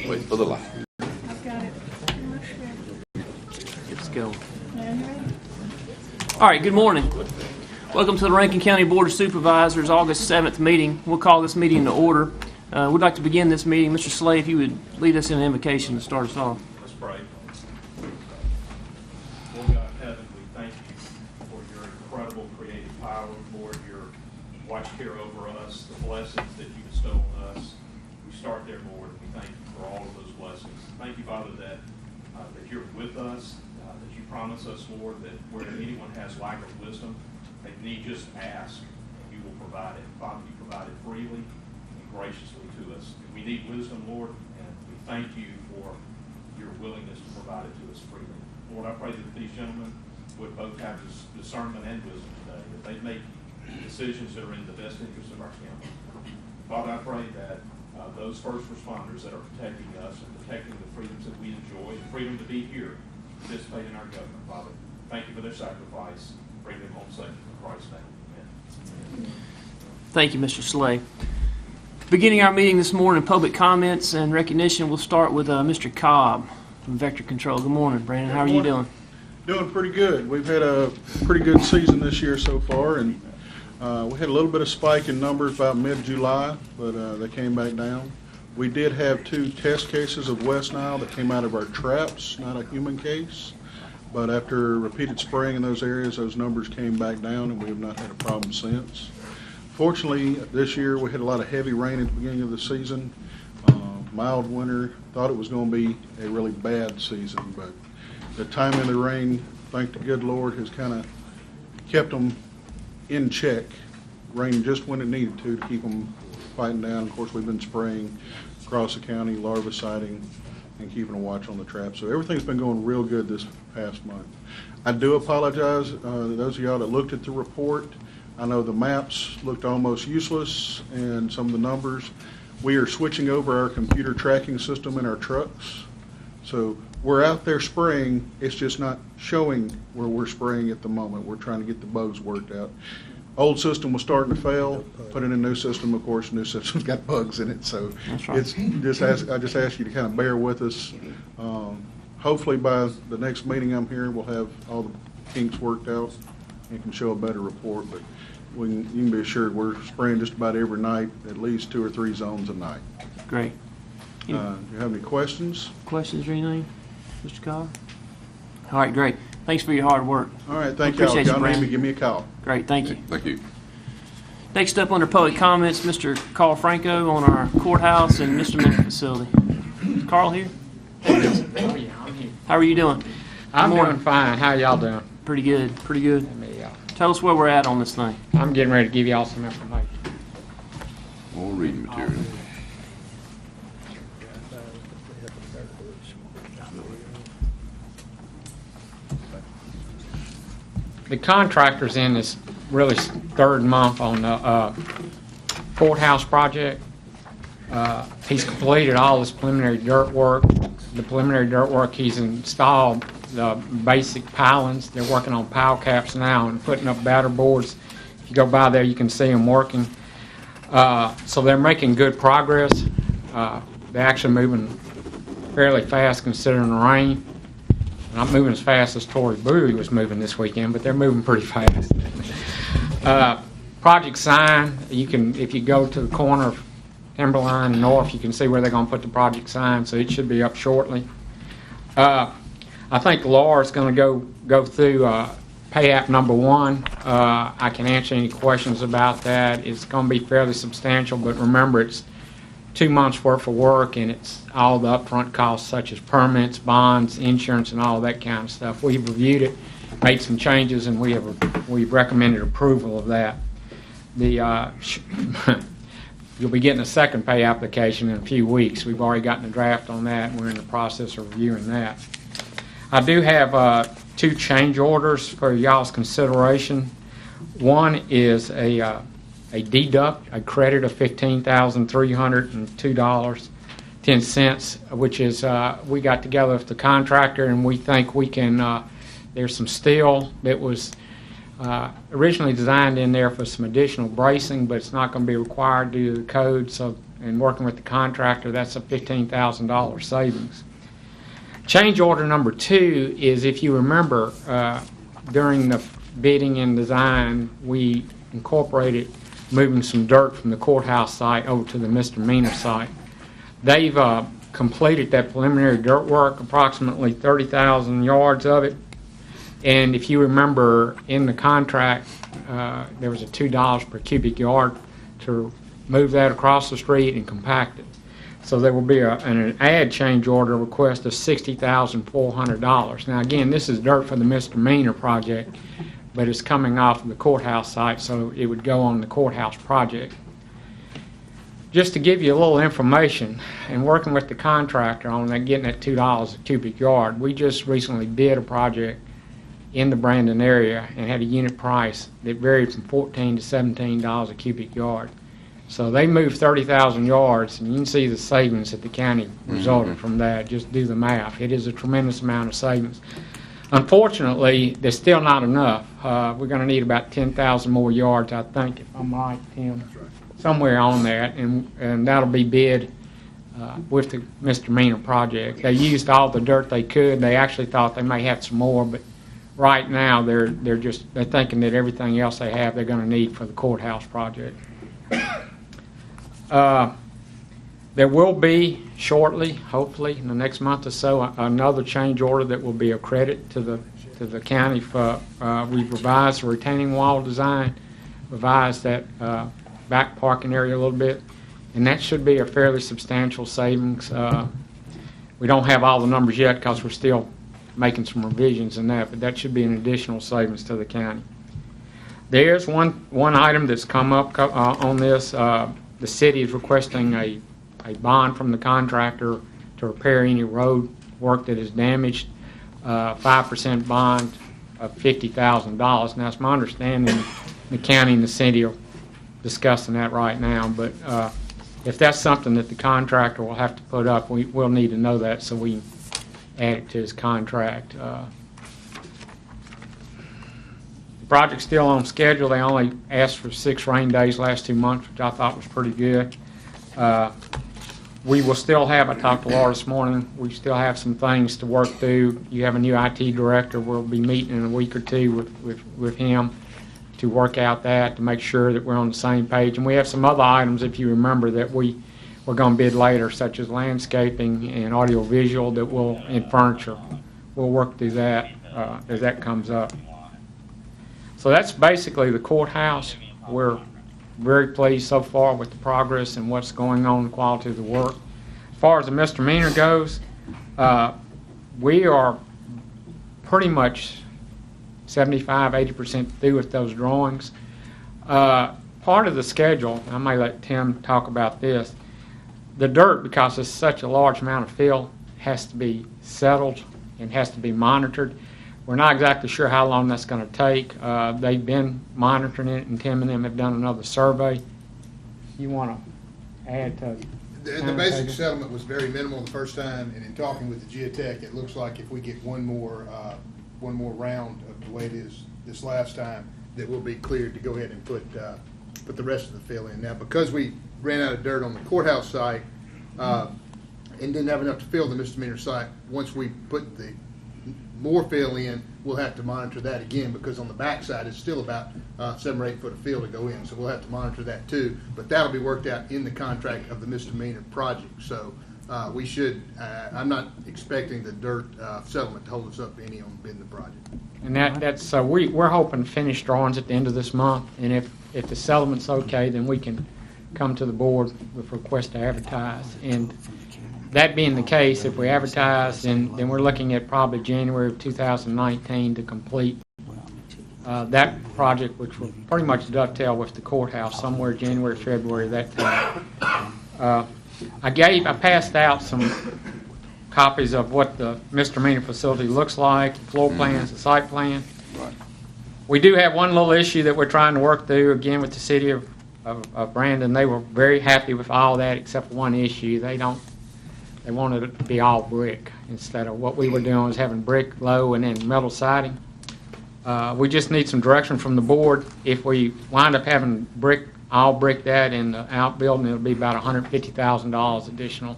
Wait for the light. I've got it. Let's go. Now you ready? All right, good morning. Welcome to the Rankin County Board of Supervisors August 7th meeting. We'll call this meeting to order. We'd like to begin this meeting. Mr. Slay, if you would lead us in an invocation to start us off. Let's pray. Lord God in heaven, we thank you for your incredible creative power, Lord, your watch care over us, the blessings that you bestow on us. We start there, Lord, and we thank you for all of those blessings. Thank you, Father, that you're with us, that you promise us, Lord, that where anyone has lack of wisdom, they need just ask, and you will provide it. Father, you provide it freely and graciously to us. And we need wisdom, Lord, and we thank you for your willingness to provide it to us freely. Lord, I pray that these gentlemen would both have discernment and wisdom today, that they make decisions that are in the best interest of our county. Father, I pray that those first responders that are protecting us and protecting the freedoms that we enjoy, the freedom to be here, participate in our government, Father. Thank you for their sacrifice. Bring them home safe. In Christ's name, amen. Thank you, Mr. Slay. Beginning our meeting this morning, public comments and recognition, we'll start with Mr. Cobb from Vector Control. Good morning, Brandon. How are you doing? Doing pretty good. We've had a pretty good season this year so far, and we had a little bit of spike in numbers about mid-July, but they came back down. We did have 2 test cases of West Nile that came out of our traps, not a human case. But after repeated spraying in those areas, those numbers came back down, and we have not had a problem since. Fortunately, this year we had a lot of heavy rain at the beginning of the season. Mild winter. Thought it was going to be a really bad season, but the timing of the rain, thank the good Lord, has kind of kept them in check. Rain just when it needed to keep them fighting down. Of course, we've been spraying across the county, larviciding, and keeping a watch on the trap. So everything's been going real good this past month. I do apologize to those of y'all that looked at the report. I know the maps looked almost useless and some of the numbers. We are switching over our computer tracking system in our trucks. So we're out there spraying, it's just not showing where we're spraying at the moment. We're trying to get the bugs worked out. Old system was starting to fail, put in a new system, of course, new system's got bugs in it, so right. I just ask you to kind of bear with us. Hopefully by the next meeting I'm here, we'll have all the kinks worked out and can show a better report, but you can be assured we're spraying just about every night, at least 2 or 3 zones a night. Great. Do you have any questions? Questions or anything, Mr. Cobb? All right, great. Thanks for your hard work. All right, thank y'all. If y'all need me, give me a call. Great, thank you. Thank you. Next up under public comments, Mr. Carl Franco on our courthouse and misdemeanor facility. Is Carl here? Oh, yeah, I'm here. How are you doing? I'm Good morning. doing fine. How y'all doing? Pretty good, pretty good. Let me, Tell us where we're at on this thing. I'm getting ready to give y'all some information. More reading material. The contractor's in this really 3rd month on the courthouse project. He's completed all this preliminary dirt work. The preliminary dirt work, he's installed the basic pilings. They're working on pile caps now and putting up batter boards. If you go by there, you can see them working. So they're making good progress. They're actually moving fairly fast considering the rain. Not moving as fast as Tory Bowie was moving this weekend, but they're moving pretty fast. Project sign, you can, if you go to the corner of Timberline and North, you can see where they're going to put the project sign, so it should be up shortly. I think Laura's going to go through pay app number 1. I can answer any questions about that. It's going to be fairly substantial, but remember it's 2 months worth of work, and it's all the upfront costs such as permits, bonds, insurance, and all that kind of stuff. We've reviewed it, made some changes, and we've recommended approval of that. You'll be getting a second pay application in a few weeks. We've already gotten a draft on that, and we're in the process of reviewing that. I do have 2 change orders for y'all's consideration. One is a deduct, a credit of $15,302.10, which is we got together with the contractor, and we think we can. There's some steel that was originally designed in there for some additional bracing, but it's not going to be required due to the code. So and working with the contractor, that's a $15,000 savings. Change order number 2 is, if you remember, during the bidding and design, we incorporated moving some dirt from the courthouse site over to the misdemeanor site. They've completed that preliminary dirt work, approximately 30,000 yards of it. And if you remember, in the contract, there was a $2 per cubic yard to move that across the street and compact it. So there will be an add change order request of $60,400. Now again, this is dirt for the misdemeanor project, but it's coming off of the courthouse site, so it would go on the courthouse project. Just to give you a little information, and working with the contractor on that, getting that $2 a cubic yard, we just recently bid a project in the Brandon area and had a unit price that varied from $14 to $17 a cubic yard. So they moved 30,000 yards, and you can see the savings that the county resulted from that. Just do the math. It is a tremendous amount of savings. Unfortunately, there's still not enough. We're going to need about 10,000 more yards, I think, if I'm right, Tim. That's right. Somewhere on that, and that'll be bid with the misdemeanor project. They used all the dirt they could. They actually thought they may have some more, but right now they're thinking that everything else they have they're going to need for the courthouse project. There will be shortly, hopefully in the next month or so, another change order that will be a credit to the county. For we've revised the retaining wall design, revised that back parking area a little bit, and that should be a fairly substantial savings. We don't have all the numbers yet because we're still making some revisions in that, but that should be an additional savings to the county. There's one item that's come up on this. The city is requesting a bond from the contractor to repair any road work that is damaged. 5% bond of $50,000. Now, it's my understanding the county and the city are discussing that right now, but if that's something that the contractor will have to put up, we'll need to know that so we can add it to his contract. The project's still on schedule. They only asked for 6 rain days last 2 months, which I thought was pretty good. We will still have, I talked to Laura this morning, we still have some things to work through. You have a new IT director. We'll be meeting in a week or two with him to work out that, to make sure that we're on the same page. And we have some other items, if you remember, that we're going to bid later, such as landscaping and audiovisual and furniture. We'll work through that as that comes up. So that's basically the courthouse. We're very pleased so far with the progress and what's going on, the quality of the work. As far as the misdemeanor goes, we are pretty much 75–80% through with those drawings. Part of the schedule, I may let Tim talk about this, the dirt, because it's such a large amount of fill, has to be settled and has to be monitored. We're not exactly sure how long that's going to take. They've been monitoring it, and Tim and them have done another survey. You want to add to the basic settlement was very minimal the first time, and in talking with the geotech, it looks like if we get one more round of the way it is this last time, that we'll be cleared to go ahead and put the rest of the fill in. Now, because we ran out of dirt on the courthouse site and didn't have enough to fill the misdemeanor site, once we put the more fill in, we'll have to monitor that again, because on the back side it's still about 7 or 8 foot of fill to go in, so we'll have to monitor that too. But that'll be worked out in the contract of the misdemeanor project. So we should. I'm not expecting the dirt settlement to hold us up any on bidding the project. And that's we're hoping to finish drawings at the end of this month, and if the settlement's okay, then we can come to the board with request to advertise. And that being the case, if we advertise, then we're looking at probably January of 2019 to complete that project, which will pretty much dovetail with the courthouse somewhere January, February, that time. I passed out some copies of what the misdemeanor facility looks like, floor plans, the site plan. Right. We do have one little issue that we're trying to work through, again, with the city of Brandon. They were very happy with all that except for one issue. They wanted it to be all brick instead of what we were doing was having brick low and then metal siding. We just need some direction from the board. If we wind up having brick I'll brick that in the outbuilding. It'll be about $150,000 additional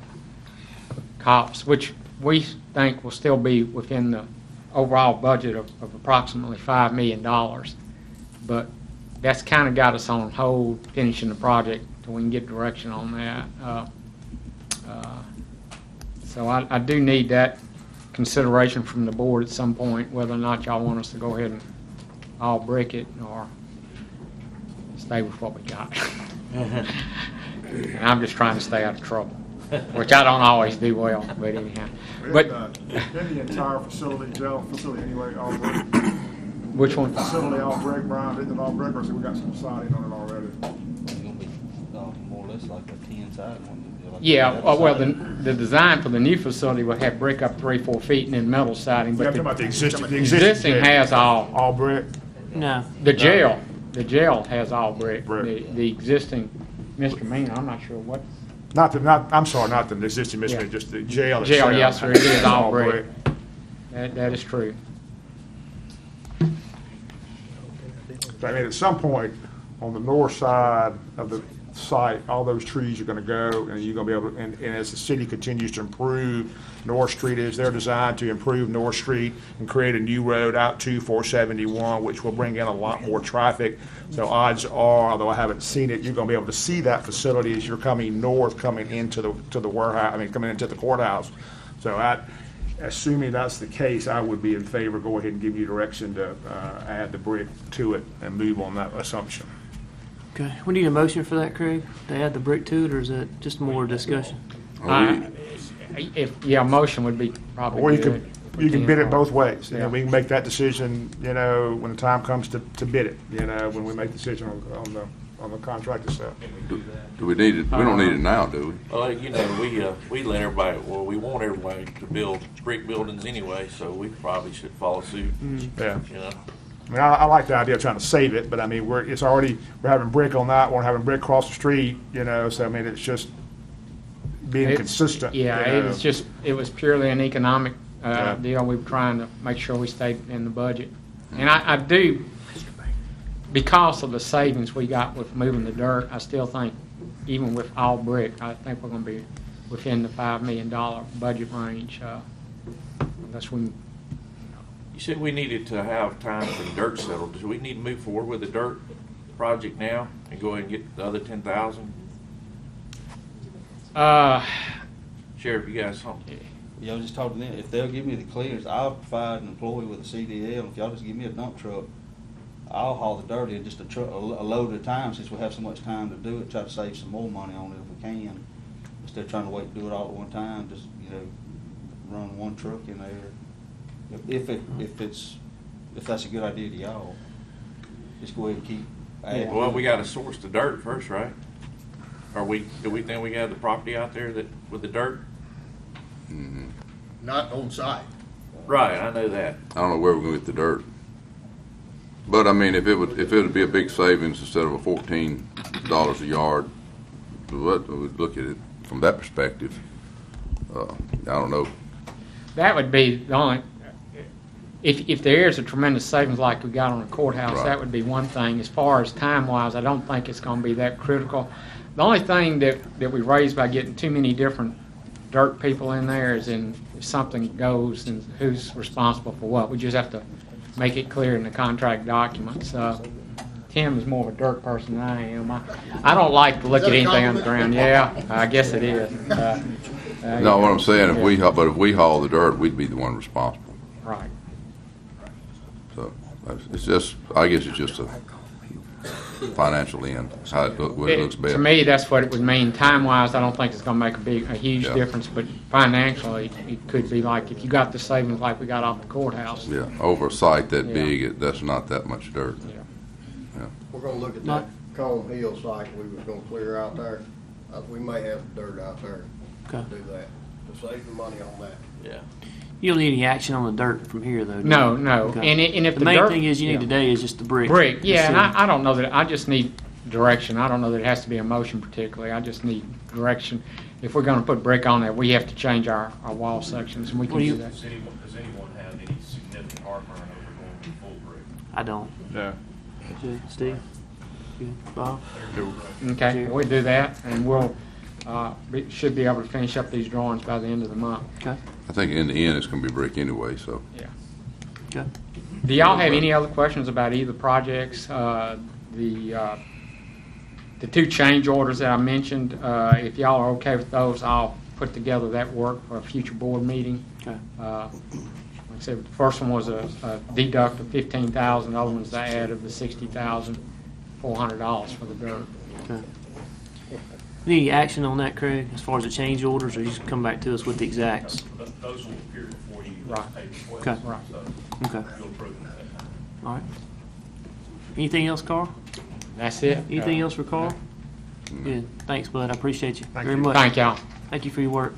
costs, which we think will still be within the overall budget of approximately $5 million. But that's kind of got us on hold finishing the project till we can get direction on that. So I do need that consideration from the board at some point, whether or not y'all want us to go ahead and all brick it or stay with what we got. And I'm just trying to stay out of trouble, which I don't always do well, but anyhow. But Then the entire facility, jail facility anyway, all brick. which one? Facility all brick, Brian, isn't it all brick, or so we got some siding on it already? It's gonna be more or less like a 10-side one. Like Yeah, the other well, side. the design for the new facility would have brick up 3-4 feet and then metal siding, Yeah, but I'm talking about the the existing. existing has all, brick? No. the jail has all brick. Brick. The existing, Mr. Mean, I'm not sure what, I'm sorry, not the existing, Yeah. just the jail. jail, itself. yes, sir, it is all brick. That is true. I mean, at some point, on the north side of the site, all those trees are gonna go, and you're gonna be able to, and as the city continues to improve North Street, is they're designed to improve North Street and create a new road out to 471, which will bring in a lot more traffic. So odds are, although I haven't seen it, you're gonna be able to see that facility as you're coming north, coming into the warehouse, coming into the courthouse. So assuming that's the case, I would be in favor, go ahead and give you direction to add the brick to it and move on that assumption. Okay. We need a motion for that, Craig, to add the brick to it, or is that just more discussion? Motion would be probably Or you good. you can bid it both ways, and Yeah. we can make that decision, when the time comes to bid it, when we make the decision on the contract itself. Do we need it? We don't need it now, do we? Well, we let everybody, well, we want everybody to build brick buildings anyway, so we probably should follow suit, Yeah. you know? I mean, I like the idea of trying to save it, but I mean, we're having brick on that, we're having brick across the street, so I mean, it's just being It- consistent. Yeah, it was purely an economic Yeah. deal. We were trying to make sure we stayed in the budget. And I do, because of the savings we got with moving the dirt, I still think, even with all brick, I think we're gonna be within the $5 million budget range, unless we, You said we needed to have time for the dirt settled. Do we need to move forward with the dirt project now and go ahead and get the other 10,000? Sheriff, you got something? Yeah, I was just talking to them, if they'll give me the clearance, I'll provide an employee with a CDL, if y'all just give me a dump truck, I'll haul the dirt in just a load at a time, since we have so much time to do it, try to save some more money on it if we can, instead of trying to wait and do it all at one time, just, run one truck in there. If that's a good idea to y'all, just go ahead and keep adding. Well, we gotta source the dirt first, right? Do we think we got the property out there with the dirt? Not on site. Right, I know that. I don't know where we're gonna get the dirt. But I mean, if it would be a big savings instead of a $14 a yard, we'd look at it from that perspective. I don't know. that would be the only, if there is a tremendous savings like we got on the courthouse, Right. that would be one thing. As far as time-wise, I don't think it's gonna be that critical. The only thing that we raised by getting too many different dirt people in there is if something goes, and who's responsible for what. We just have to make it clear in the contract documents. Tim is more of a dirt person than I am. I don't like to look Is at that a anything on the ground. compliment? Yeah, I guess it is. No, what I'm saying, if yeah. if we haul the dirt, we'd be the one responsible. Right. So it's just, I guess it's just a financial end, how it looks best. To me, that's what it would mean. Time-wise, I don't think it's gonna make a huge Yeah. difference, but financially, it could be like, if you got the savings like we got off the courthouse. Yeah, over a site that Yeah. big, that's not that much dirt. Yeah. We're gonna look at Not- that Cone Hill site we was gonna clear out there. We may have dirt out there to Okay. do that, to save the money on that. Yeah. You don't need any action on the dirt from here, though, do you? No. Okay. And if The the main dirt- thing is you yeah. need today is just the brick. Brick, yeah, and That's it. I don't know that, I just need direction. I don't know that it has to be a motion particularly. I just need direction. If we're gonna put brick on there, we have to change our wall sections, and we can What do do you- that. Does anyone have any significant heartburn over going full brick? I don't. Yeah. Steve? Good. Bob? Okay, we'll do that, and we'll, should be able to finish up these drawings by the end of the month. Okay. I think in the end, it's gonna be brick anyway, so. Yeah. Okay. Do y'all have any other questions about either projects? The two change orders that I mentioned, if y'all are okay with those, I'll put together that work for a future board meeting. Okay. Like I said, the first one was a deduct of $15,000, the other one's the add of the $60,400 for the dirt. Okay. Any action on that, Craig, as far as the change orders, or you just come back to us with the exacts? Those will appear before you. Right. Okay. Right. So Okay. you'll approve them at that time. All right. Anything else, Carl? That's it. Anything else for Carl? Good. Thanks, bud. I appreciate you very much. Thank y'all. Thank you for your work.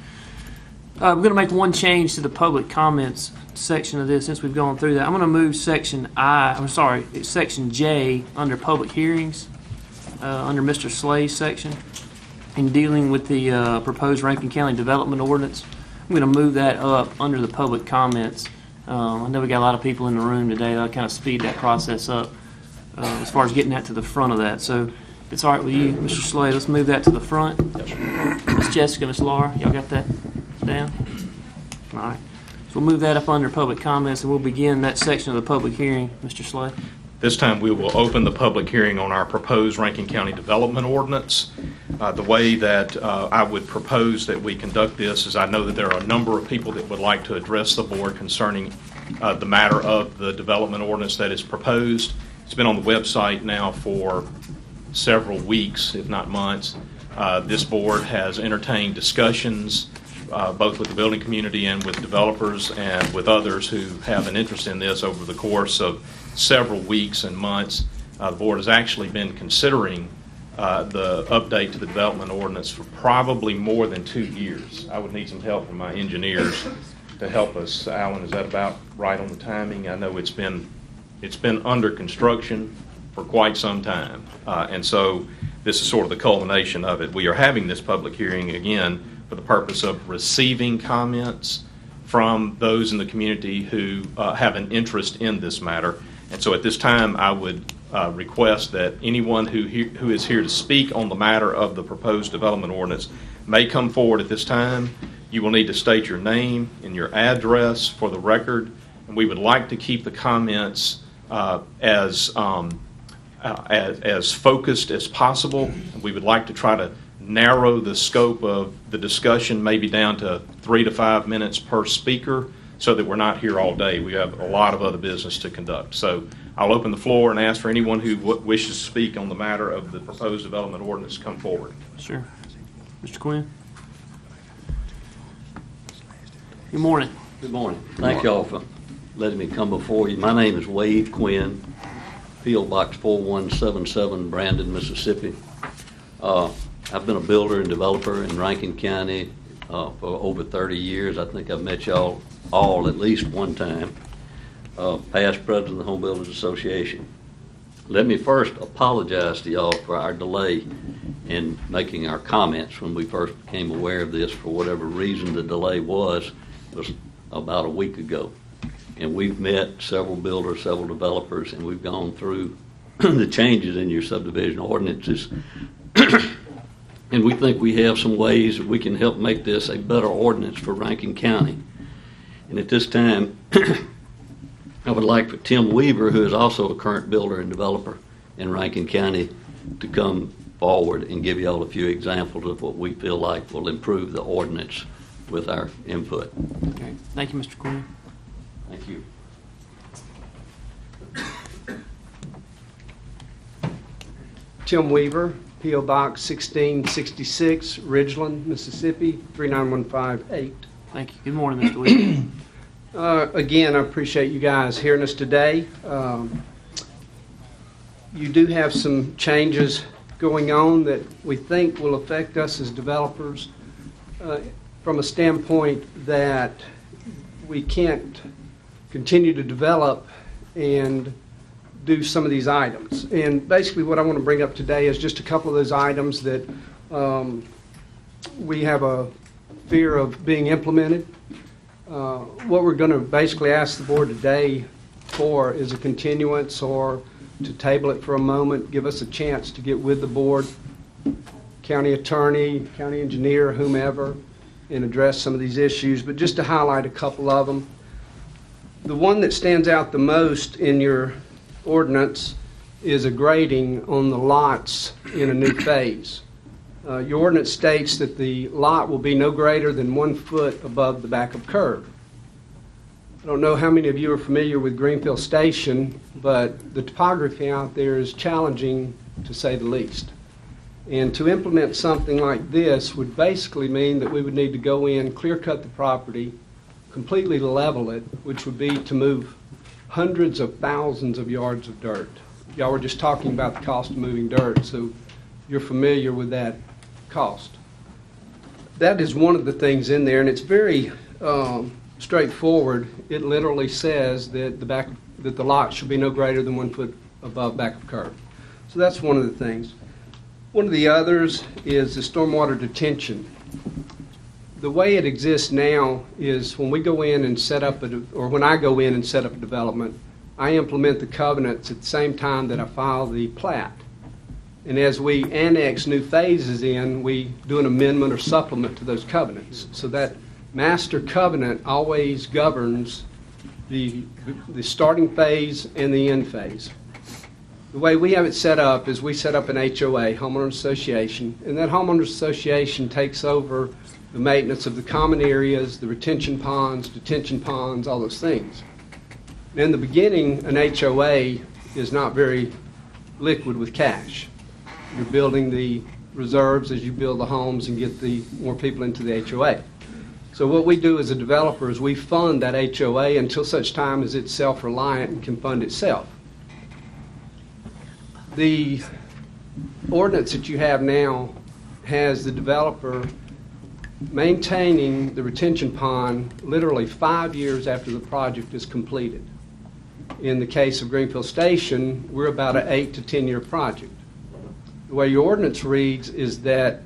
We're going to make one change to the public comments section of this since we've gone through that. I'm going to move section it's section J under public hearings, under Mr. Slay's section, in dealing with the proposed Rankin County Development Ordinance. I'm going to move that up under the public comments. I know we got a lot of people in the room today. That'll kind of speed that process up as far as getting that to the front of that. So if it's all right with you, Mr. Slay, let's move that to the front. Miss Jessica, Miss Laura, y'all got that down? All right. So we'll move that up under public comments, and we'll begin that section of the public hearing. Mr. Slay. This time, we will open the public hearing on our proposed Rankin County Development Ordinance. The way that I would propose that we conduct this is I know that there are a number of people that would like to address the board concerning the matter of the development ordinance that is proposed. It's been on the website now for several weeks, if not months. This board has entertained discussions both with the building community and with developers and with others who have an interest in this over the course of several weeks and months. The board has actually been considering the update to the development ordinance for probably more than 2 years. I would need some help from my engineers to help us. Alan, is that about right on the timing? I know it's been under construction for quite some time, and so this is sort of the culmination of it. We are having this public hearing again for the purpose of receiving comments from those in the community who have an interest in this matter. And so at this time, I would request that anyone who is here to speak on the matter of the proposed development ordinance may come forward at this time. You will need to state your name and your address for the record, and we would like to keep the comments as focused as possible. We would like to try to narrow the scope of the discussion maybe down to 3 to 5 minutes per speaker so that we're not here all day. We have a lot of other business to conduct. So I'll open the floor and ask for anyone who wishes to speak on the matter of the proposed development ordinance to come forward. Sure. Mr. Quinn. Good morning. Good morning. Thank y'all for letting me come before you. My name is Wade Quinn, P.O. Box 4177, Brandon, Mississippi. I've been a builder and developer in Rankin County for over 30 years. I think I've met y'all all at least one time. Past president of the Home Builders Association. Let me first apologize to y'all for our delay in making our comments when we first became aware of this. For whatever reason the delay was about a week ago. And we've met several builders, several developers, and we've gone through the changes in your subdivision ordinances. And we think we have some ways that we can help make this a better ordinance for Rankin County. And at this time, I would like for Tim Weaver, who is also a current builder and developer in Rankin County, to come forward and give you all a few examples of what we feel like will improve the ordinance with our input. Okay. Thank you, Mr. Quinn. Thank you. Tim Weaver, P.O. Box 1666, Ridgeland, Mississippi, 39158. Thank you. Good morning, Mr. Weaver. Again, I appreciate you guys hearing us today. You do have some changes going on that we think will affect us as developers from a standpoint that we can't continue to develop and do some of these items. And basically what I want to bring up today is just a couple of those items that we have a fear of being implemented. What we're going to basically ask the board today for is a continuance or to table it for a moment, give us a chance to get with the board, county attorney, county engineer, whomever, and address some of these issues. But just to highlight a couple of them, the one that stands out the most in your ordinance is a grading on the lots in a new phase. Your ordinance states that the lot will be no greater than 1 foot above the back of curb. I don't know how many of you are familiar with Greenfield Station, but the topography out there is challenging, to say the least. And to implement something like this would basically mean that we would need to go in, clear cut the property, completely level it, which would be to move hundreds of thousands of yards of dirt. Y'all were just talking about the cost of moving dirt, so you're familiar with that cost. That is one of the things in there, and it's very straightforward. It literally says that the lot should be no greater than 1 foot above back of curb. So that's one of the things. One of the others is the stormwater detention. The way it exists now is when we go in and set up when I go in and set up a development, I implement the covenants at the same time that I file the plat. And as we annex new phases in, we do an amendment or supplement to those covenants. So that master covenant always governs the starting phase and the end phase. The way we have it set up is we set up an HOA, homeowners association, and that homeowners association takes over the maintenance of the common areas, the retention ponds, detention ponds, all those things. In the beginning, an HOA is not very liquid with cash. You're building the reserves as you build the homes and get more people into the HOA. So what we do as a developer is we fund that HOA until such time as it's self-reliant and can fund itself. The ordinance that you have now has the developer maintaining the retention pond literally 5 years after the project is completed. In the case of Greenfield Station, we're about an 8 to 10 year project. The way your ordinance reads is that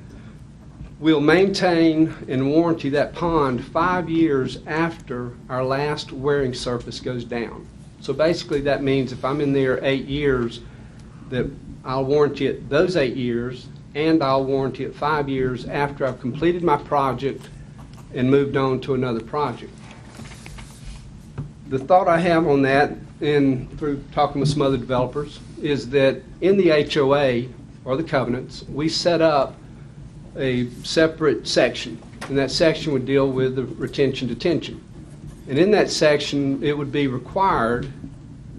we'll maintain and warranty that pond 5 years after our last wearing surface goes down. So basically that means if I'm in there 8 years, that I'll warranty it those 8 years, and I'll warranty it 5 years after I've completed my project and moved on to another project. The thought I have on that, and through talking with some other developers, is that in the HOA, or the covenants, we set up a separate section, and that section would deal with the retention detention. And in that section, it would be required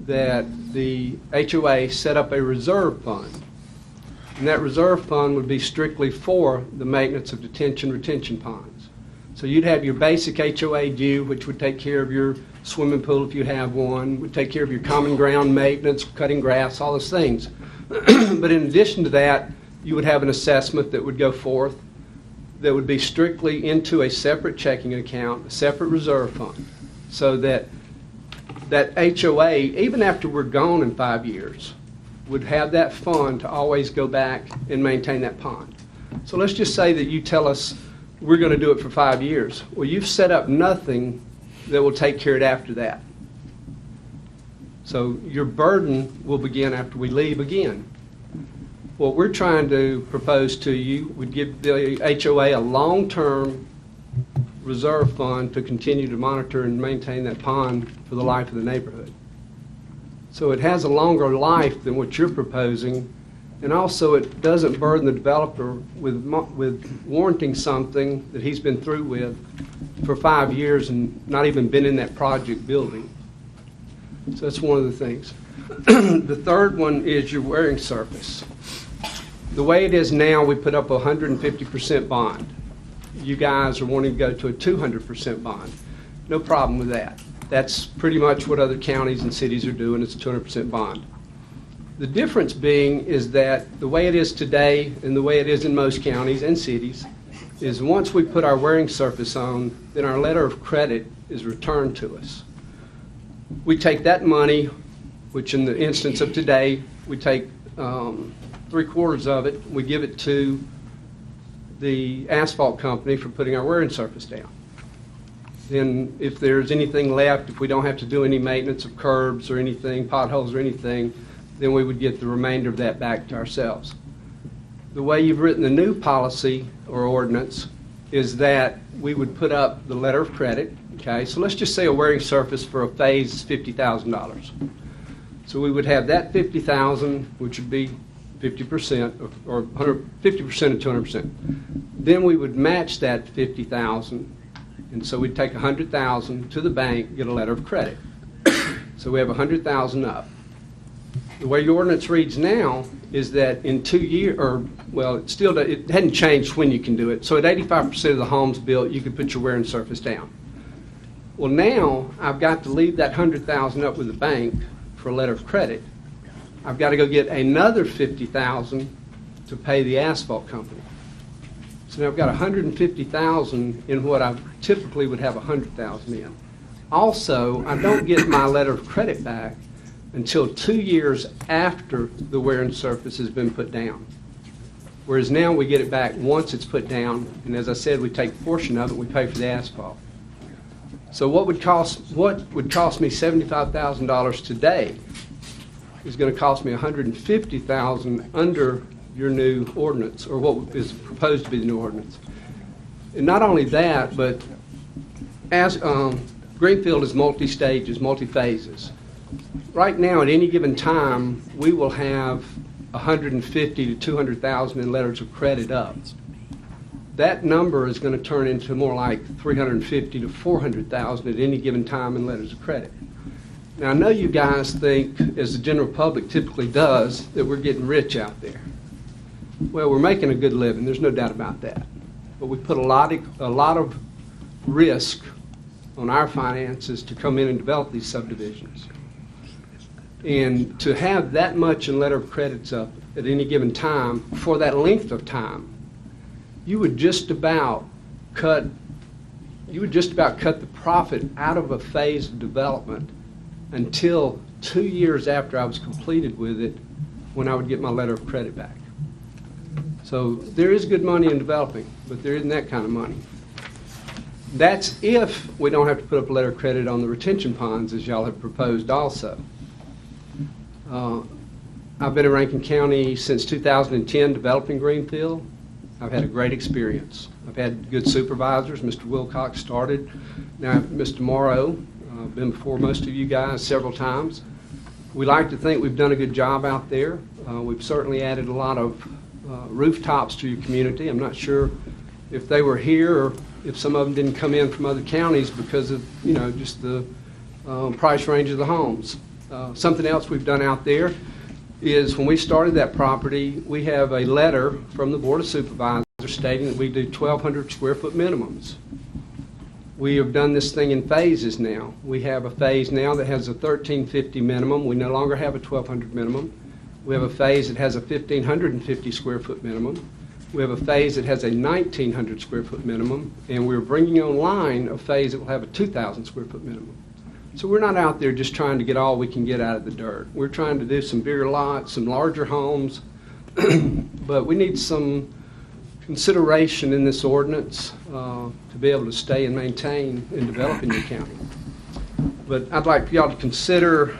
that the HOA set up a reserve fund. And that reserve fund would be strictly for the maintenance of detention retention ponds. So you'd have your basic HOA due, which would take care of your swimming pool if you have one, would take care of your common ground maintenance, cutting grass, all those things. But in addition to that, you would have an assessment that would go forth that would be strictly into a separate checking account, a separate reserve fund, so that HOA, even after we're gone in 5 years, would have that fund to always go back and maintain that pond. So let's just say that you tell us we're going to do it for 5 years. Well, you've set up nothing that will take care of it after that. So your burden will begin after we leave again. What we're trying to propose to you would give the HOA a long-term reserve fund to continue to monitor and maintain that pond for the life of the neighborhood. So it has a longer life than what you're proposing, and also it doesn't burden the developer with warranting something that he's been through with for 5 years and not even been in that project building. So that's one of the things. The third one is your wearing surface. The way it is now, we put up a 150% bond. You guys are wanting to go to a 200% bond. No problem with that. That's pretty much what other counties and cities are doing. It's a 200% bond. The difference being is that the way it is today and the way it is in most counties and cities is once we put our wearing surface on, then our letter of credit is returned to us. We take that money, which in the instance of today, we take 3/4 of it, we give it to the asphalt company for putting our wearing surface down. Then if there's anything left, if we don't have to do any maintenance of curbs or anything, potholes or anything, then we would get the remainder of that back to ourselves. The way you've written the new policy or ordinance is that we would put up the letter of credit, okay? So let's just say a wearing surface for a phase is $50,000. So we would have that $50,000, which would be 50% or 50% of 200%. Then we would match that $50,000, and so we'd take $100,000 to the bank, get a letter of credit. So we have $100,000 up. The way your ordinance reads now is that in 2 years, it hadn't changed when you can do it. So at 85% of the homes built, you could put your wearing surface down. Well, now I've got to leave that $100,000 up with the bank for a letter of credit. I've got to go get another $50,000 to pay the asphalt company. So now I've got $150,000 in what I typically would have $100,000 in. Also, I don't get my letter of credit back until 2 years after the wearing surface has been put down. Whereas now we get it back once it's put down, and as I said, we take a portion of it, we pay for the asphalt. So what would cost me $75,000 today is going to cost me $150,000 under your new ordinance, or what is proposed to be the new ordinance. And not only that, but as Greenfield is multi-stages, multi-phases. Right now, at any given time, we will have 150 to 200,000 in letters of credit up. That number is going to turn into more like 350 to 400,000 at any given time in letters of credit. Now, I know you guys think, as the general public typically does, that we're getting rich out there. Well, we're making a good living. There's no doubt about that. But we put a lot of risk on our finances to come in and develop these subdivisions. And to have that much in letter of credits up at any given time for that length of time, you would just about cut the profit out of a phase of development until 2 years after I was completed with it, when I would get my letter of credit back. So there is good money in developing, but there isn't that kind of money. That's if we don't have to put up a letter of credit on the retention ponds, as y'all have proposed also. I've been in Rankin County since 2010 developing Greenfield. I've had a great experience. I've had good supervisors. Mr. Wilcox started. Now Mr. Morrow, been before most of you guys several times. We like to think we've done a good job out there. We've certainly added a lot of rooftops to your community. I'm not sure if they were here or if some of them didn't come in from other counties because of, just the price range of the homes. Something else we've done out there is when we started that property, we have a letter from the Board of Supervisors stating that we do 1,200 square foot minimums. We have done this thing in phases now. We have a phase now that has a 1,350 minimum. We no longer have a 1,200 minimum. We have a phase that has a 1,550 square foot minimum. We have a phase that has a 1,900 square foot minimum, and we're bringing online a phase that will have a 2,000 square foot minimum. So we're not out there just trying to get all we can get out of the dirt. We're trying to do some bigger lots, some larger homes, but we need some consideration in this ordinance to be able to stay and maintain and develop in your county. But I'd like for y'all to consider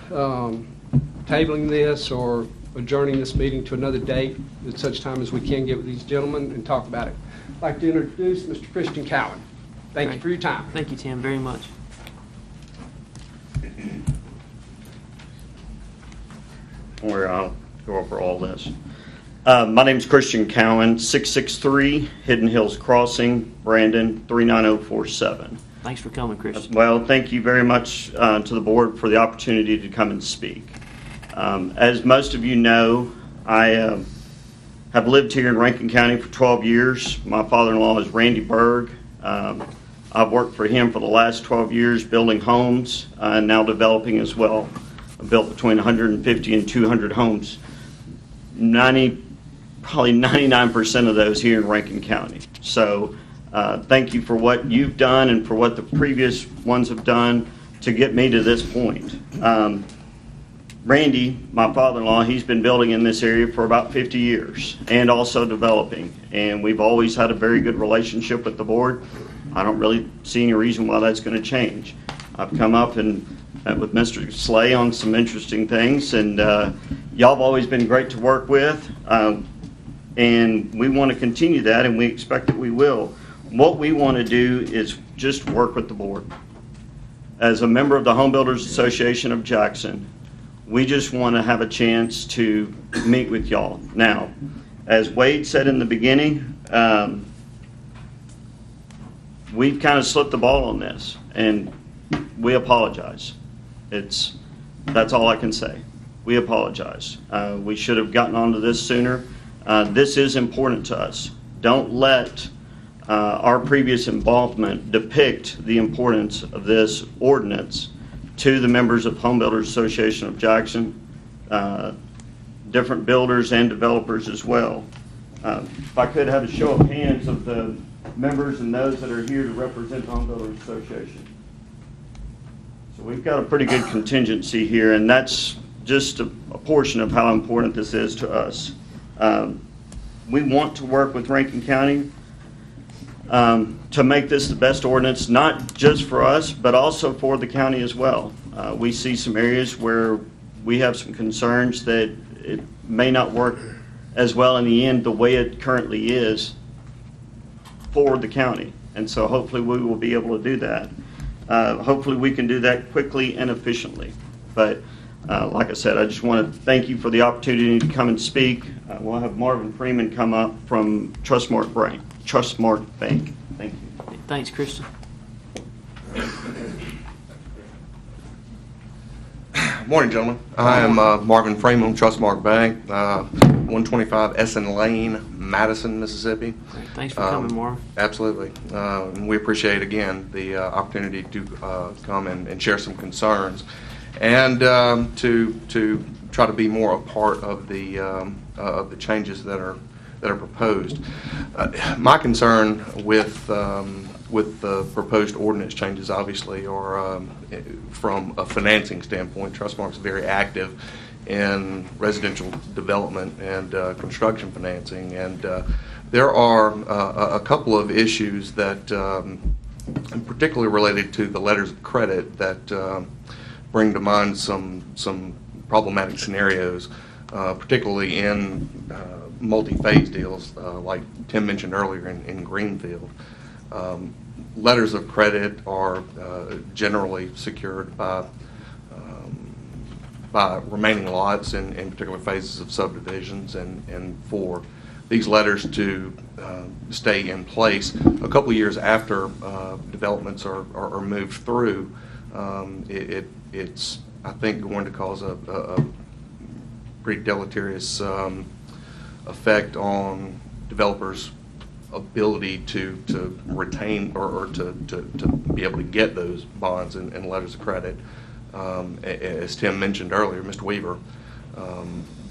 tabling this or adjourning this meeting to another date at such time as we can get with these gentlemen and talk about it. I'd like to introduce Mr. Christian Cowan. Thank you for your time. Thank you, Tim, very much. Where I'll go over all this. My name's Christian Cowan, 663 Hidden Hills Crossing, Brandon, 39047. Thanks for coming, Christian. Well, thank you very much to the board for the opportunity to come and speak. As most of you know, I have lived here in Rankin County for 12 years. My father-in-law is Randy Berg. I've worked for him for the last 12 years building homes and now developing as well. I've built between 150 and 200 homes. Probably 99% of those here in Rankin County. So thank you for what you've done and for what the previous ones have done to get me to this point. Randy, my father-in-law, he's been building in this area for about 50 years and also developing. And we've always had a very good relationship with the board. I don't really see any reason why that's going to change. I've come up and met with Mr. Slay on some interesting things, and y'all have always been great to work with, and we want to continue that, and we expect that we will. What we want to do is just work with the board. As a member of the Home Builders Association of Jackson, we just want to have a chance to meet with y'all. Now, as Wade said in the beginning, we've kind of slipped the ball on this, and we apologize. That's all I can say. We apologize. We should have gotten onto this sooner. This is important to us. Don't let our previous involvement depict the importance of this ordinance to the members of Home Builders Association of Jackson, different builders and developers as well. If I could have a show of hands of the members and those that are here to represent the Home Builders Association. So we've got a pretty good contingency here, and that's just a portion of how important this is to us. We want to work with Rankin County to make this the best ordinance, not just for us, but also for the county as well. We see some areas where we have some concerns that it may not work as well in the end the way it currently is for the county. And so hopefully we will be able to do that. Hopefully we can do that quickly and efficiently. But like I said, I just want to thank you for the opportunity to come and speak. We'll have Marvin Freeman come up from Trustmark Bank. Thank you. Thanks, Kristen. Morning, gentlemen. I am Marvin Freeman, Trustmark Bank, 125 Essen Lane, Madison, Mississippi. Thanks for coming, Marvin. Absolutely. And we appreciate, again, the opportunity to come and share some concerns and to try to be more a part of the changes that are proposed. My concern with the proposed ordinance changes, obviously, are from a financing standpoint. Trustmark's very active in residential development and construction financing, and there are a couple of issues that, particularly related to the letters of credit, that bring to mind some problematic scenarios, particularly in multi-phase deals, like Tim mentioned earlier in Greenfield. Letters of credit are generally secured by remaining lots in particular phases of subdivisions, and for these letters to stay in place a couple of years after developments are moved through, it's, I think, going to cause a pretty deleterious effect on developers' ability to retain or to be able to get those bonds and letters of credit. As Tim mentioned earlier, Mr. Weaver,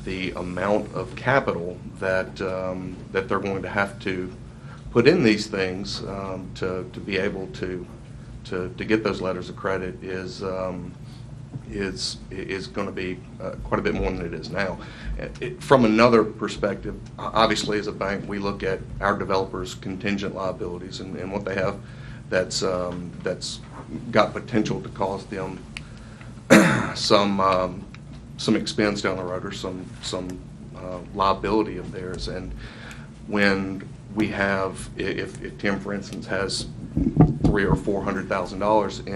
the amount of capital that they're going to have to put in these things to be able to get those letters of credit is going to be quite a bit more than it is now. From another perspective, obviously as a bank, we look at our developers' contingent liabilities and what they have that's got potential to cause them some expense down the road, or some liability of theirs. And when we have, if Tim, for instance, has $300,000 or $400,000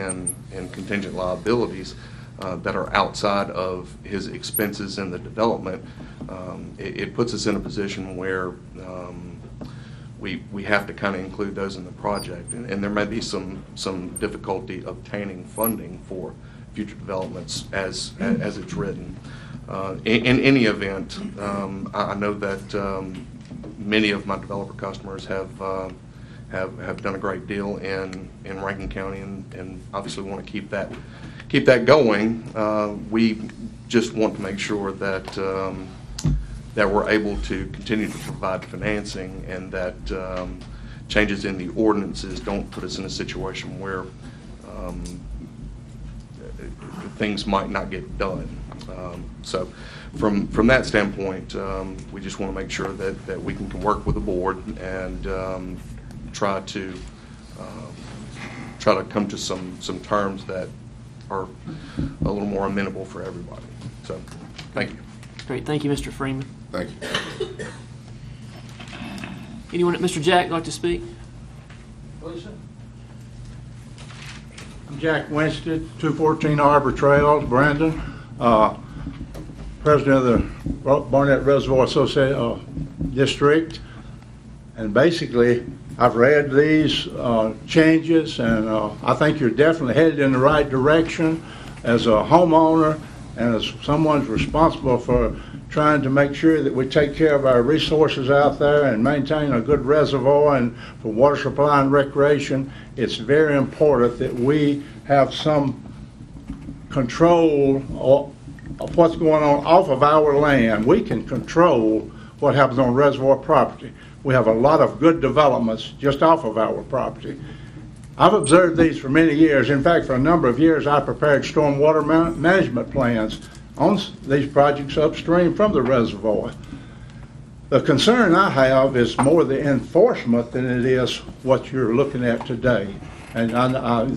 in contingent liabilities that are outside of his expenses in the development, it puts us in a position where we have to kind of include those in the project, and there may be some difficulty obtaining funding for future developments as it's written. In any event, I know that many of my developer customers have done a great deal in Rankin County, and obviously want to keep that going. We just want to make sure that we're able to continue to provide financing, and that changes in the ordinances don't put us in a situation where things might not get done. So from that standpoint, we just want to make sure that we can work with the board and try to come to some terms that are a little more amenable for everybody. So, thank you. Great, thank you, Mr. Freeman. Thank you. Anyone, Mr. Jack, like to speak? I'm Jack Winstead, 214 Arbor Trails, Brandon, president of the Barnett Reservoir Association District. And basically, I've read these changes, and I think you're definitely headed in the right direction as a homeowner and as someone's responsible for trying to make sure that we take care of our resources out there and maintain a good reservoir and for water supply and recreation. It's very important that we have some control of what's going on off of our land. We can control what happens on reservoir property. We have a lot of good developments just off of our property. I've observed these for many years. In fact, for a number of years, I prepared stormwater management plans on these projects upstream from the reservoir. The concern I have is more the enforcement than it is what you're looking at today. And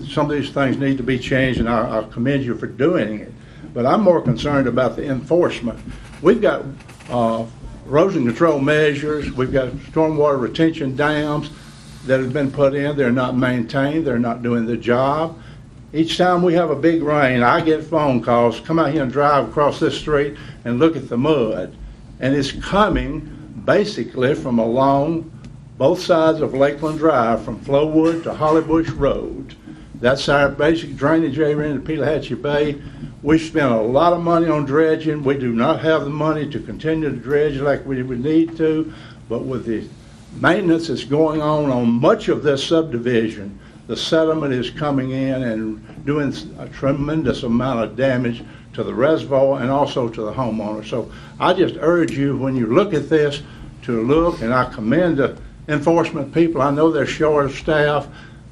some of these things need to be changed, and I commend you for doing it. But I'm more concerned about the enforcement. We've got erosion control measures, we've got stormwater retention dams that have been put in. They're not maintained, they're not doing the job. Each time we have a big rain, I get phone calls, come out here and drive across this street and look at the mud. And it's coming basically from along both sides of Lakeland Drive, from Flowood to Hollybush Road. That's our basic drainage area in the Pelahatchie Bay. We spent a lot of money on dredging. We do not have the money to continue to dredge like we would need to, but with the maintenance that's going on much of this subdivision, the sediment is coming in and doing a tremendous amount of damage to the reservoir and also to the homeowner. So I just urge you, when you look at this, to look, and I commend the enforcement people. I know they're short of staff,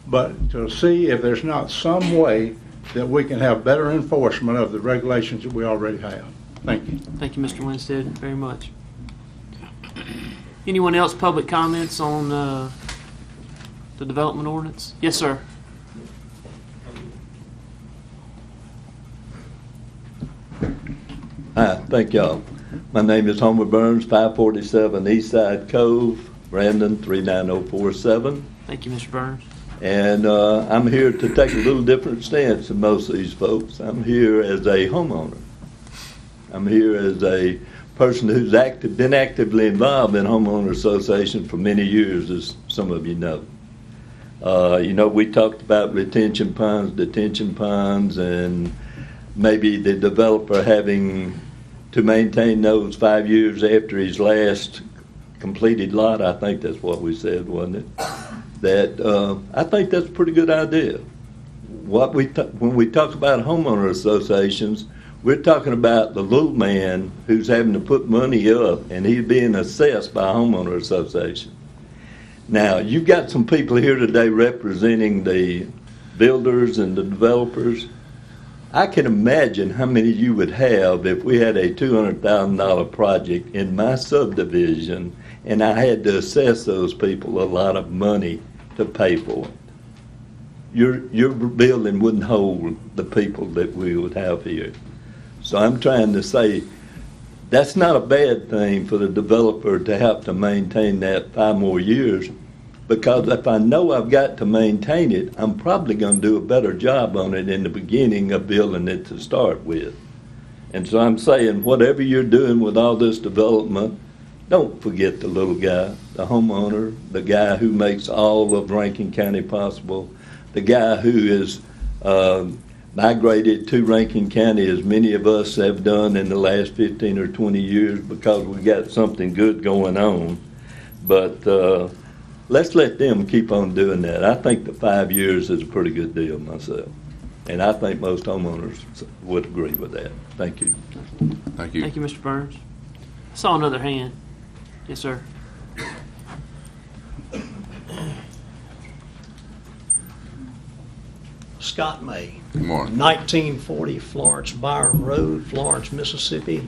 but to see if there's not some way that we can have better enforcement of the regulations that we already have. Thank you. Thank you, Mr. Winstead, very much. Anyone else, public comments on the development ordinance? Yes, sir. Hi, thank y'all. My name is Homer Burns, 547 Eastside Cove, Brandon 39047. Thank you, Mr. Burns. And I'm here to take a little different stance than most of these folks. I'm here as a homeowner. I'm here as a person who's been actively involved in homeowner associations for many years, as some of you know. We talked about retention ponds, detention ponds, and maybe the developer having to maintain those 5 years after his last completed lot. I think that's what we said, wasn't it? That I think that's a pretty good idea. When we talk about homeowner associations, we're talking about the little man who's having to put money up, and he's being assessed by a homeowner association. Now, you've got some people here today representing the builders and the developers. I can imagine how many you would have if we had a $200,000 project in my subdivision and I had to assess those people a lot of money to pay for it. Your building wouldn't hold the people that we would have here. So I'm trying to say that's not a bad thing for the developer to have to maintain that 5 more years, because if I know I've got to maintain it, I'm probably going to do a better job on it in the beginning of building it to start with. And so I'm saying, whatever you're doing with all this development, don't forget the little guy, the homeowner, the guy who makes all of Rankin County possible, the guy who is migrated to Rankin County, as many of us have done in the last 15 or 20 years, because we got something good going on. But let's let them keep on doing that. I think the 5 years is a pretty good deal myself. And I think most homeowners would agree with that. Thank you. Thank you. Thank you, Mr. Burns. I saw another hand. Yes, sir. Scott May. Good morning. 1940 Florence Byron Road, Florence, Mississippi,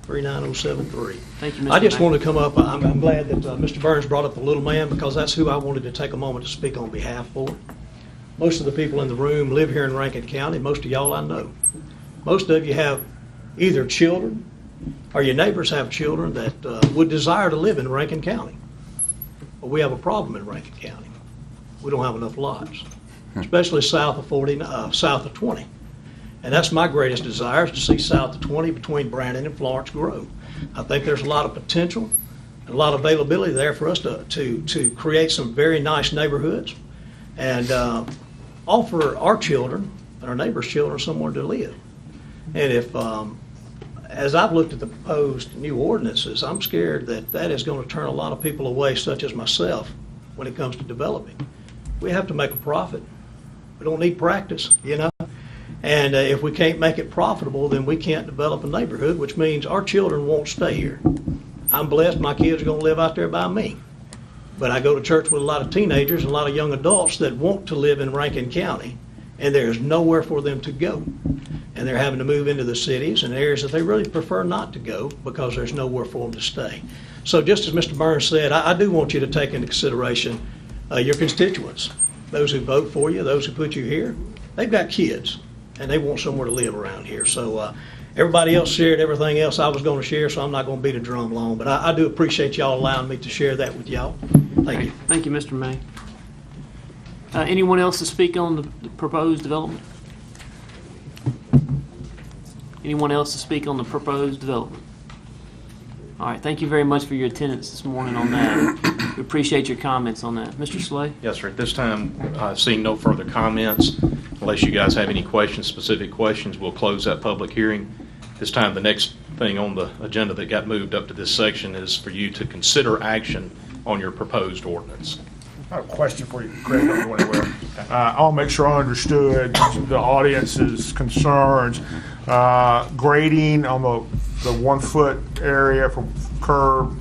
39073. Thank you, Mr. I just May. wanted to come up. I'm glad that Mr. Burns brought up the little man, because that's who I wanted to take a moment to speak on behalf for. Most of the people in the room live here in Rankin County. Most of y'all I know. Most of you have either children or your neighbors have children that would desire to live in Rankin County. But we have a problem in Rankin County. We don't have enough lots, especially south of 20. And that's my greatest desire, is to see south of 20 between Brandon and Florence grow. I think there's a lot of potential and a lot of availability there for us to create some very nice neighborhoods and offer our children and our neighbors' children somewhere to live. And if, as I've looked at the proposed new ordinances, I'm scared that that is going to turn a lot of people away, such as myself, when it comes to developing. We have to make a profit. We don't need practice, you know? And if we can't make it profitable, then we can't develop a neighborhood, which means our children won't stay here. I'm blessed my kids are going to live out there by me. But I go to church with a lot of teenagers and a lot of young adults that want to live in Rankin County, and there's nowhere for them to go. And they're having to move into the cities and areas that they really prefer not to go because there's nowhere for them to stay. So just as Mr. Burns said, I do want you to take into consideration your constituents, those who vote for you, those who put you here. They've got kids, and they want somewhere to live around here. So everybody else shared everything else I was going to share, so I'm not going to beat a drum long. But I do appreciate y'all allowing me to share that with y'all. Thank you. Thank you, Mr. May. Anyone else to speak on the proposed development? Anyone else to speak on the proposed development? All right, thank you very much for your attendance this morning on that. We appreciate your comments on that. Mr. Slay? Yes, sir. At this time, seeing no further comments, unless you guys have any questions, specific questions, we'll close that public hearing. This time, the next thing on the agenda that got moved up to this section is for you to consider action on your proposed ordinance. I have a question for you, Craig. Don't go anywhere. I'll make sure I understood the audience's concerns. Grading on the 1 foot area from curb,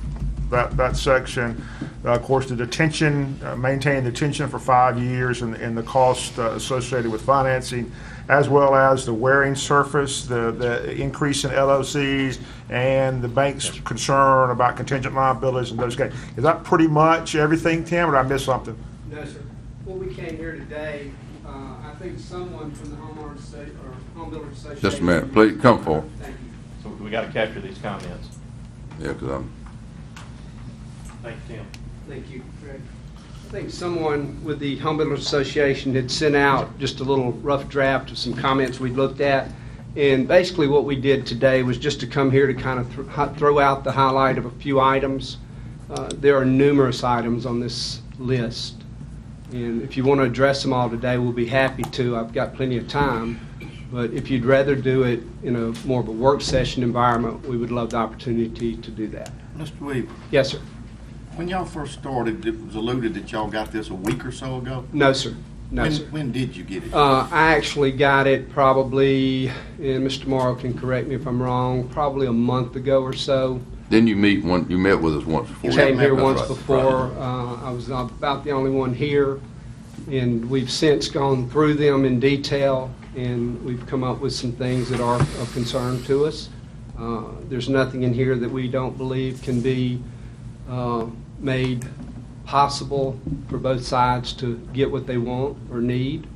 that section. Of course, the detention, maintain detention for 5 years and the cost associated with financing, as well as the wearing surface, the increase in LOCs, and the bank's concern about contingent liabilities and those guys. Is that pretty much everything, Tim, or did I miss something? No, sir. Well, we came here today, I think someone from the Home Builders Association. Just a minute, please, come forward. Thank you. So we got to capture these comments. Yeah, because I'm... Thank you, Tim. Thank you, Craig. I think someone with the Home Builders Association had sent out just a little rough draft of some comments we'd looked at. And basically what we did today was just to come here to kind of throw out the highlight of a few items. There are numerous items on this list. And if you want to address them all today, we'll be happy to. I've got plenty of time. But if you'd rather do it in a more of a work session environment, we would love the opportunity to do that. Mr. Weaver. Yes, sir. When y'all first started, it was alluded that y'all got this a week or so ago? No, sir. No, sir. When did you get it? I actually got it probably, and Mr. Morrow can correct me if I'm wrong, probably a month ago or so. Then you met with us once before. You came here once right. before. I was about the only one here, and we've since gone through them in detail, and we've come up with some things that are of concern to us. There's nothing in here that we don't believe can be made possible for both sides to get what they want or need.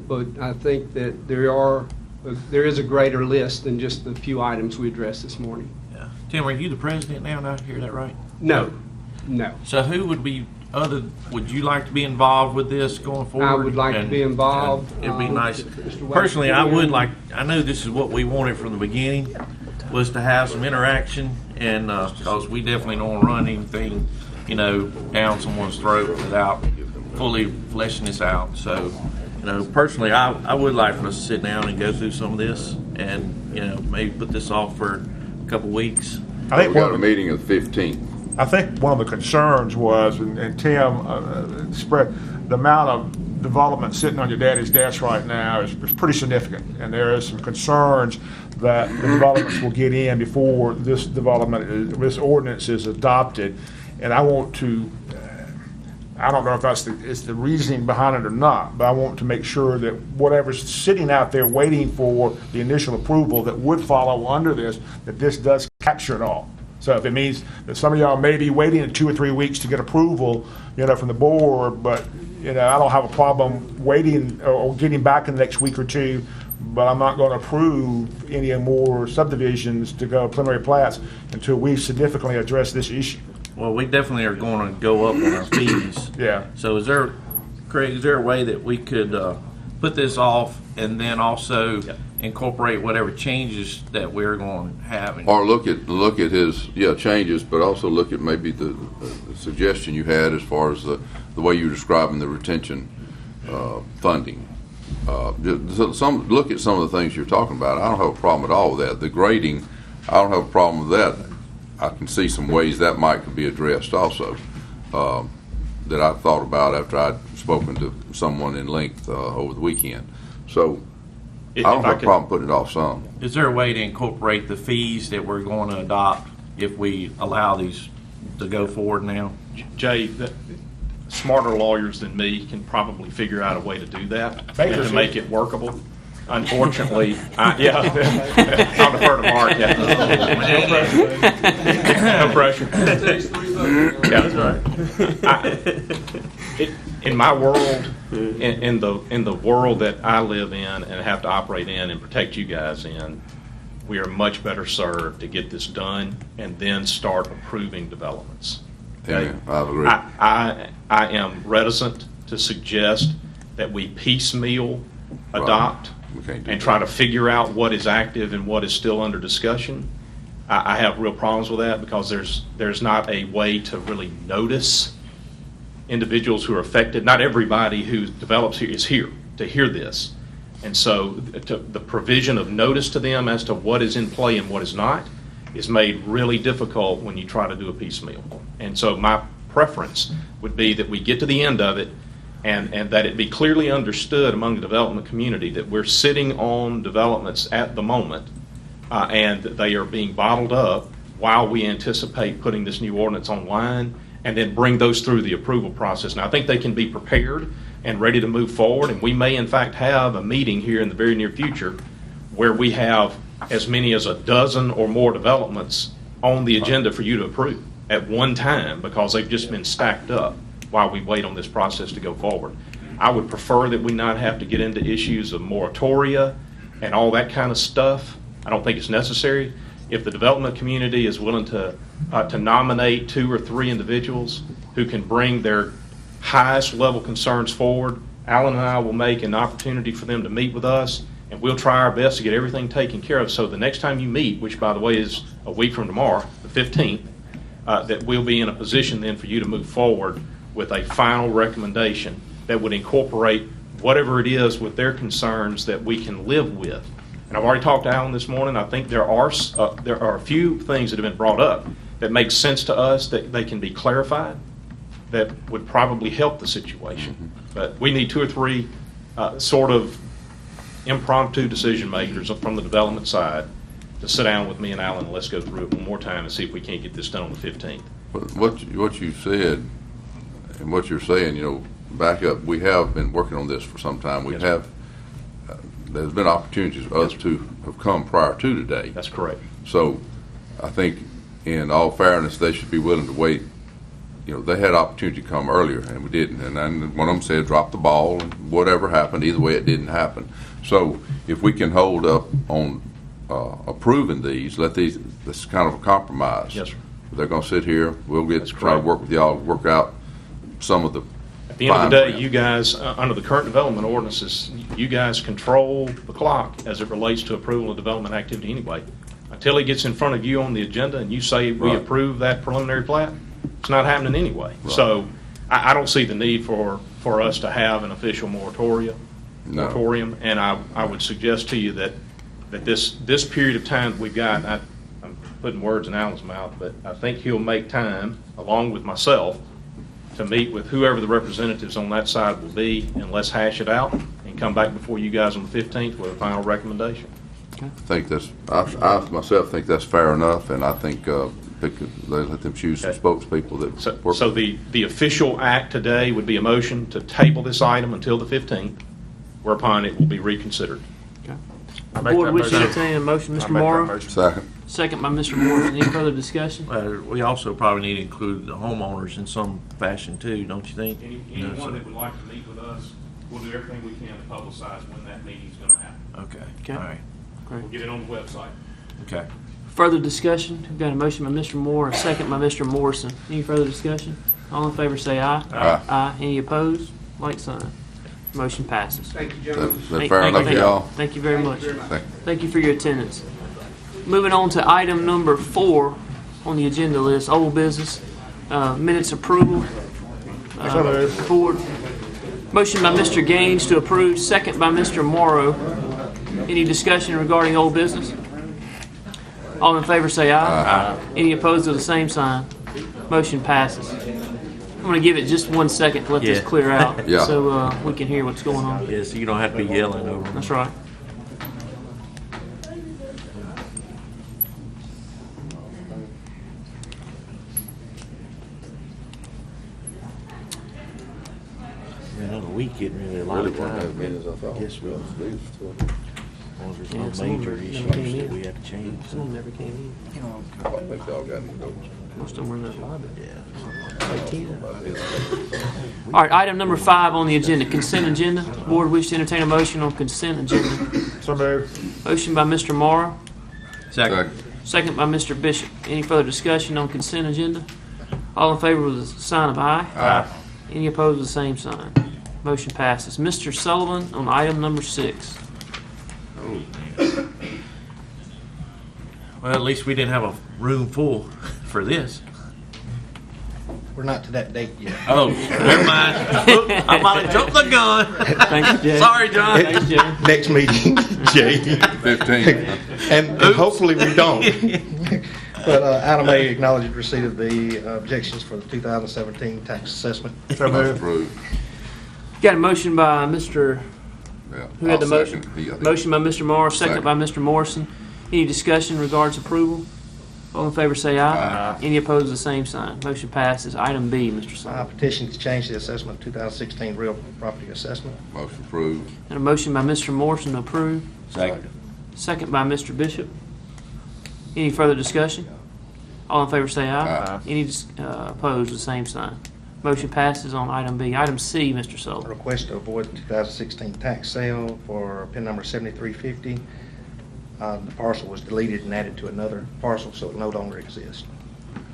But I think that there is a greater list than just the few items we addressed this morning. Yeah. Tim, are you the president now? Did I hear that right? No. So who would be would you like to be involved with this going forward? I would like to be involved. It'd be nice. Personally, I would like, I know this is what we wanted from the beginning, was to have some interaction, and because we definitely don't want to run anything, down someone's throat without fully fleshing this out. So, personally, I would like for us to sit down and go through some of this, and maybe put this off for a couple weeks. I think we got a meeting of the 15th. I think one of the concerns was, and Tim spread, the amount of development sitting on your daddy's desk right now is pretty significant, and there is some concerns that the developments will get in before this ordinance is adopted. And I want to, I don't know if it's the reasoning behind it or not, but I want to make sure that whatever's sitting out there waiting for the initial approval that would follow under this, that this does capture it all. So if it means that some of y'all may be waiting 2 or 3 weeks to get approval, from the board, but you know, I don't have a problem waiting or getting back in the next week or two, but I'm not going to approve any more subdivisions to go preliminary plats until we significantly address this issue. Well, we definitely are going to go up on our fees. Yeah. So Craig, is there a way that we could put this off and then also incorporate whatever changes that we're going to have? Or look at his changes, but also look at maybe the suggestion you had as far as the way you're describing the retention funding. Look at some of the things you're talking about. I don't have a problem at all with that. The grading, I don't have a problem with that. I can see some ways that might be addressed also that I thought about after I'd spoken to someone in length over the weekend. So I don't have a problem putting it off some. Is there a way to incorporate the fees that we're going to adopt if we allow these to go forward now? Jay, smarter lawyers than me can probably figure out a way to do that and to make it workable. Unfortunately, I'll defer to Mark. Yeah. No pressure. Yeah, that's right. In my world, in the world that I live in and have to operate in and protect you guys in, we are much better served to get this done and then start approving developments. Okay? Yeah, I agree. I am reticent to suggest that we piecemeal adopt and try to figure out what is active and what is still under discussion. I have real problems with that because there's not a way to really notice individuals who are affected. Not everybody who develops here is here to hear this. And so the provision of notice to them as to what is in play and what is not is made really difficult when you try to do a piecemeal. And so my preference would be that we get to the end of it and that it be clearly understood among the development community that we're sitting on developments at the moment and that they are being bottled up while we anticipate putting this new ordinance online and then bring those through the approval process. Now, I think they can be prepared and ready to move forward, and we may in fact have a meeting here in the very near future where we have as many as a dozen or more developments on the agenda for you to approve at one time because they've just been stacked up while we wait on this process to go forward. I would prefer that we not have to get into issues of moratoria and all that kind of stuff. I don't think it's necessary. If the development community is willing to nominate 2 or 3 individuals who can bring their highest level concerns forward, Alan and I will make an opportunity for them to meet with us, and we'll try our best to get everything taken care of. So the next time you meet, which by the way is a week from tomorrow, the 15th, that we'll be in a position then for you to move forward with a final recommendation that would incorporate whatever it is with their concerns that we can live with. And I've already talked to Alan this morning. I think there are a few things that have been brought up that make sense to us that they can be clarified that would probably help the situation. But we need 2 or 3 sort of impromptu decision makers from the development side to sit down with me and Alan and let's go through it one more time and see if we can't get this done on the 15th. But what you said and what you're saying, you know, back up, we have been working on this for some time. We have, there's been opportunities for us to have come prior to today. That's correct. So I think in all fairness, they should be willing to wait. You know, they had opportunity to come earlier and we didn't. And then one of them said, drop the ball, and whatever happened, either way it didn't happen. So if we can hold up on approving these, this is kind of a compromise. Yes, sir. They're going to sit here, we'll try to work with y'all, work out some of the. At the end of the day, you guys, under the current development ordinances, you guys control the clock as it relates to approval of development activity anyway. Until it gets in front of you on the agenda and you say we approve that preliminary plat, it's not happening anyway. Right. So I don't see the need for us to have an official moratorium. And I would suggest to you that this period of time that we've got, I'm putting words in Alan's mouth, but I think he'll make time, along with myself, to meet with whoever the representatives on that side will be, and let's hash it out and come back before you guys on the 15th with a final recommendation. I think I myself think that's fair enough, and I think let them choose some spokespeople that work. So the official act today would be a motion to table this item until the 15th, whereupon it will be reconsidered. The board wishes to entertain a motion. Mr. Morrow? Second. second by Mr. Morrison. Any further discussion? We also probably need to include the homeowners in some fashion too, don't you think? Anyone that would like to meet with us, we'll do everything we can to publicize when that meeting's gonna happen. Okay, all right, We'll get it on the website. okay. Further discussion? We've got a motion by Mr. Moore, a second by Mr. Morrison. Any further discussion? All in favor say aye. Aye. Aye. Any opposed? Like sign. Motion passes. Thank you, gentlemen. Is that fair enough, y'all? Thank you very much. Thank Thank you for your attendance. Moving on to item number 4 on the agenda list, old business, minutes approval. Board. Motion by Mr. Gaines to approve, second by Mr. Morrow. Any discussion regarding old business? All in favor say aye. Any opposed to the same sign. Motion passes. I'm going to give it just 1 second to let this Yeah. clear out Yeah. so we can hear what's going on. Yeah, so you don't have to be yelling over them. That's right. Another week getting really a lot of time. Yes, we will. Yeah, There's some no of major them never issues came that in. we have to change. Some of them never came in. I think y'all got it. Most of them were in that lobby. All right, item number 5 on the agenda, consent agenda. Board wish to entertain a motion on consent agenda. So moved. Motion by Mr. Morrow, Second. second by Mr. Bishop. Any further discussion on consent agenda? All in favor with a sign of aye. Aye. Any opposed with the same sign. Motion passes. Mr. Sullivan on item number 6. Well, at least we didn't have a room full for this. We're not to that date yet. Oh, never mind. I might have jumped the gun. Thank you, Jay. Sorry, John. Thanks, Jay. Next meeting, Jay. 15. And hopefully we don't. But item A, acknowledge receipt of the objections for the 2017 tax assessment. So Most moved. approved. Got a motion by Mr. Yeah. Who had the I'll motion? second. He got it. Motion by Mr. Morrow, second Second. by Mr. Morrison. Any discussion regards approval? All in favor say aye. Aye. Any opposed, the same sign. Motion passes. Item B, Mr. Sullivan. Petition to change the assessment 2016 real property assessment. Motion approved. And a motion by Mr. Morrison to approve. Second. Second by Mr. Bishop. Any further discussion? All in favor say aye. Aye. Any opposed, the same sign. Motion passes on item B. Item C, Mr. Sullivan. Request to avoid 2016 tax sale for PIN number 7350. The parcel was deleted and added to another parcel, so it no longer exists.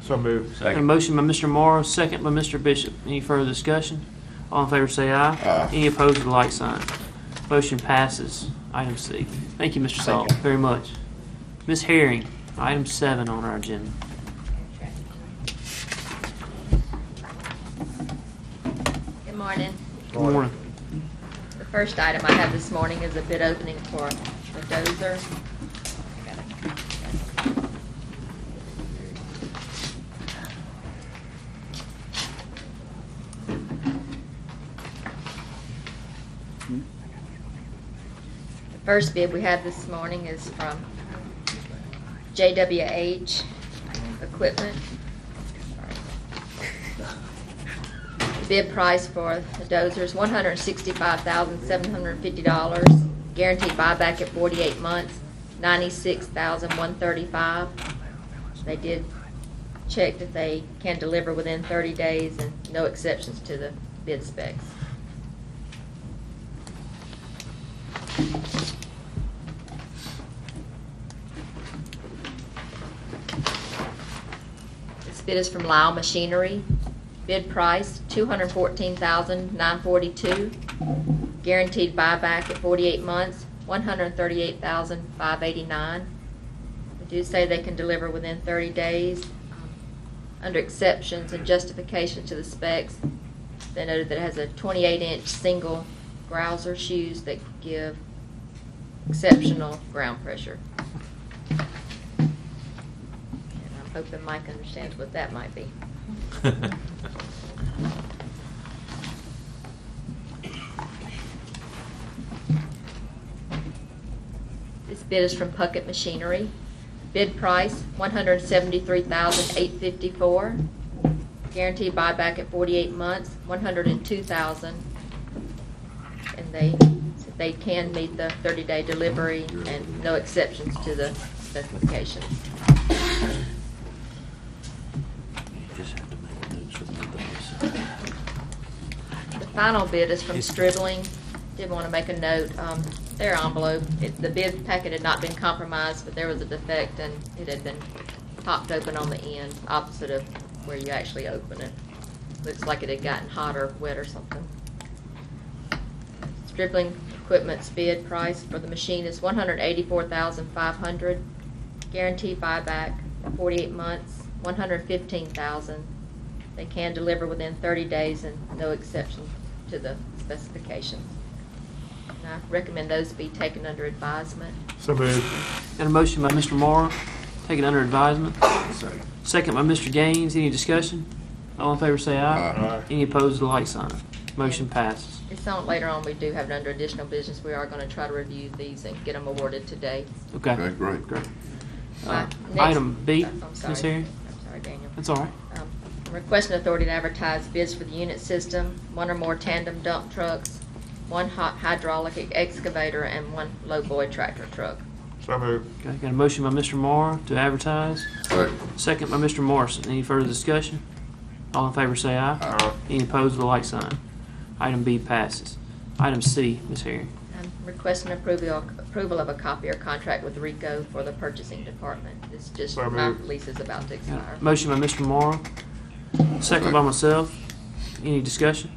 So moved. And a motion by Mr. Morrow, second by Mr. Bishop. Any further discussion? All in favor say aye. Aye. Any opposed with a like sign. Motion passes. Item C. Thank you, Mr. Sullivan, very much. Ms. Herring, item 7 on our agenda. Good morning. Good morning. The first item I have this morning is a bid opening for the dozer. The first bid we have this morning is from JWH Equipment. Bid price for the dozer is $165,750. Guaranteed buyback at 48 months, $96,135. They did check that they can deliver within 30 days and no exceptions to the bid specs. This bid is from Lyle Machinery. Bid price, $214,942. Guaranteed buyback at 48 months, $138,589. They do say they can deliver within 30 days. Under exceptions and justification to the specs, they noted that it has a 28-inch single grouser shoes that give exceptional ground pressure. And I'm hoping Mike understands what that might be. This bid is from Puckett Machinery. Bid price, $173,854. Guaranteed buyback at 48 months, $102,000. And they said they can meet the 30-day delivery and no exceptions to the specifications. final bid is from Stribling. Did want to make a note, their envelope, the bid packet had not been compromised, but there was a defect and it had been popped open on the end, opposite of where you actually open it. Looks like it had gotten hot or wet or something. Stribling Equipment's bid price for the machine is $184,500. Guaranteed buyback for 48 months, $115,000. They can deliver within 30 days and no exception to the specifications. And I recommend those be taken under advisement. So moved. Got a motion by Mr. Morrow, taken under advisement. Second by Mr. Gaines. Any discussion? All in favor say aye. Aye. Any opposed, the like sign. Motion passes. It's on, later on, we do have it under additional business. We are going to try to review these and get them awarded today. Okay. Okay, great. Great. Next- Item B, I'm Ms. sorry. Harry. I'm sorry, Daniel. That's all right. Requesting authority to advertise bids for the unit system, one or more tandem dump trucks, one hydraulic excavator, and one low-boy tractor truck. So moved. Okay, got a motion by Mr. Morrow to advertise. Second by Mr. Morrison. Any further discussion? All in favor say aye. Aye. Any opposed, the like sign. Item B passes. Item C, Ms. Harry. I'm requesting approval of a copier contract with RICO for the purchasing department. It's just, So my moved. lease is about to expire. Motion by Mr. Morrow. Second by myself. Any discussion?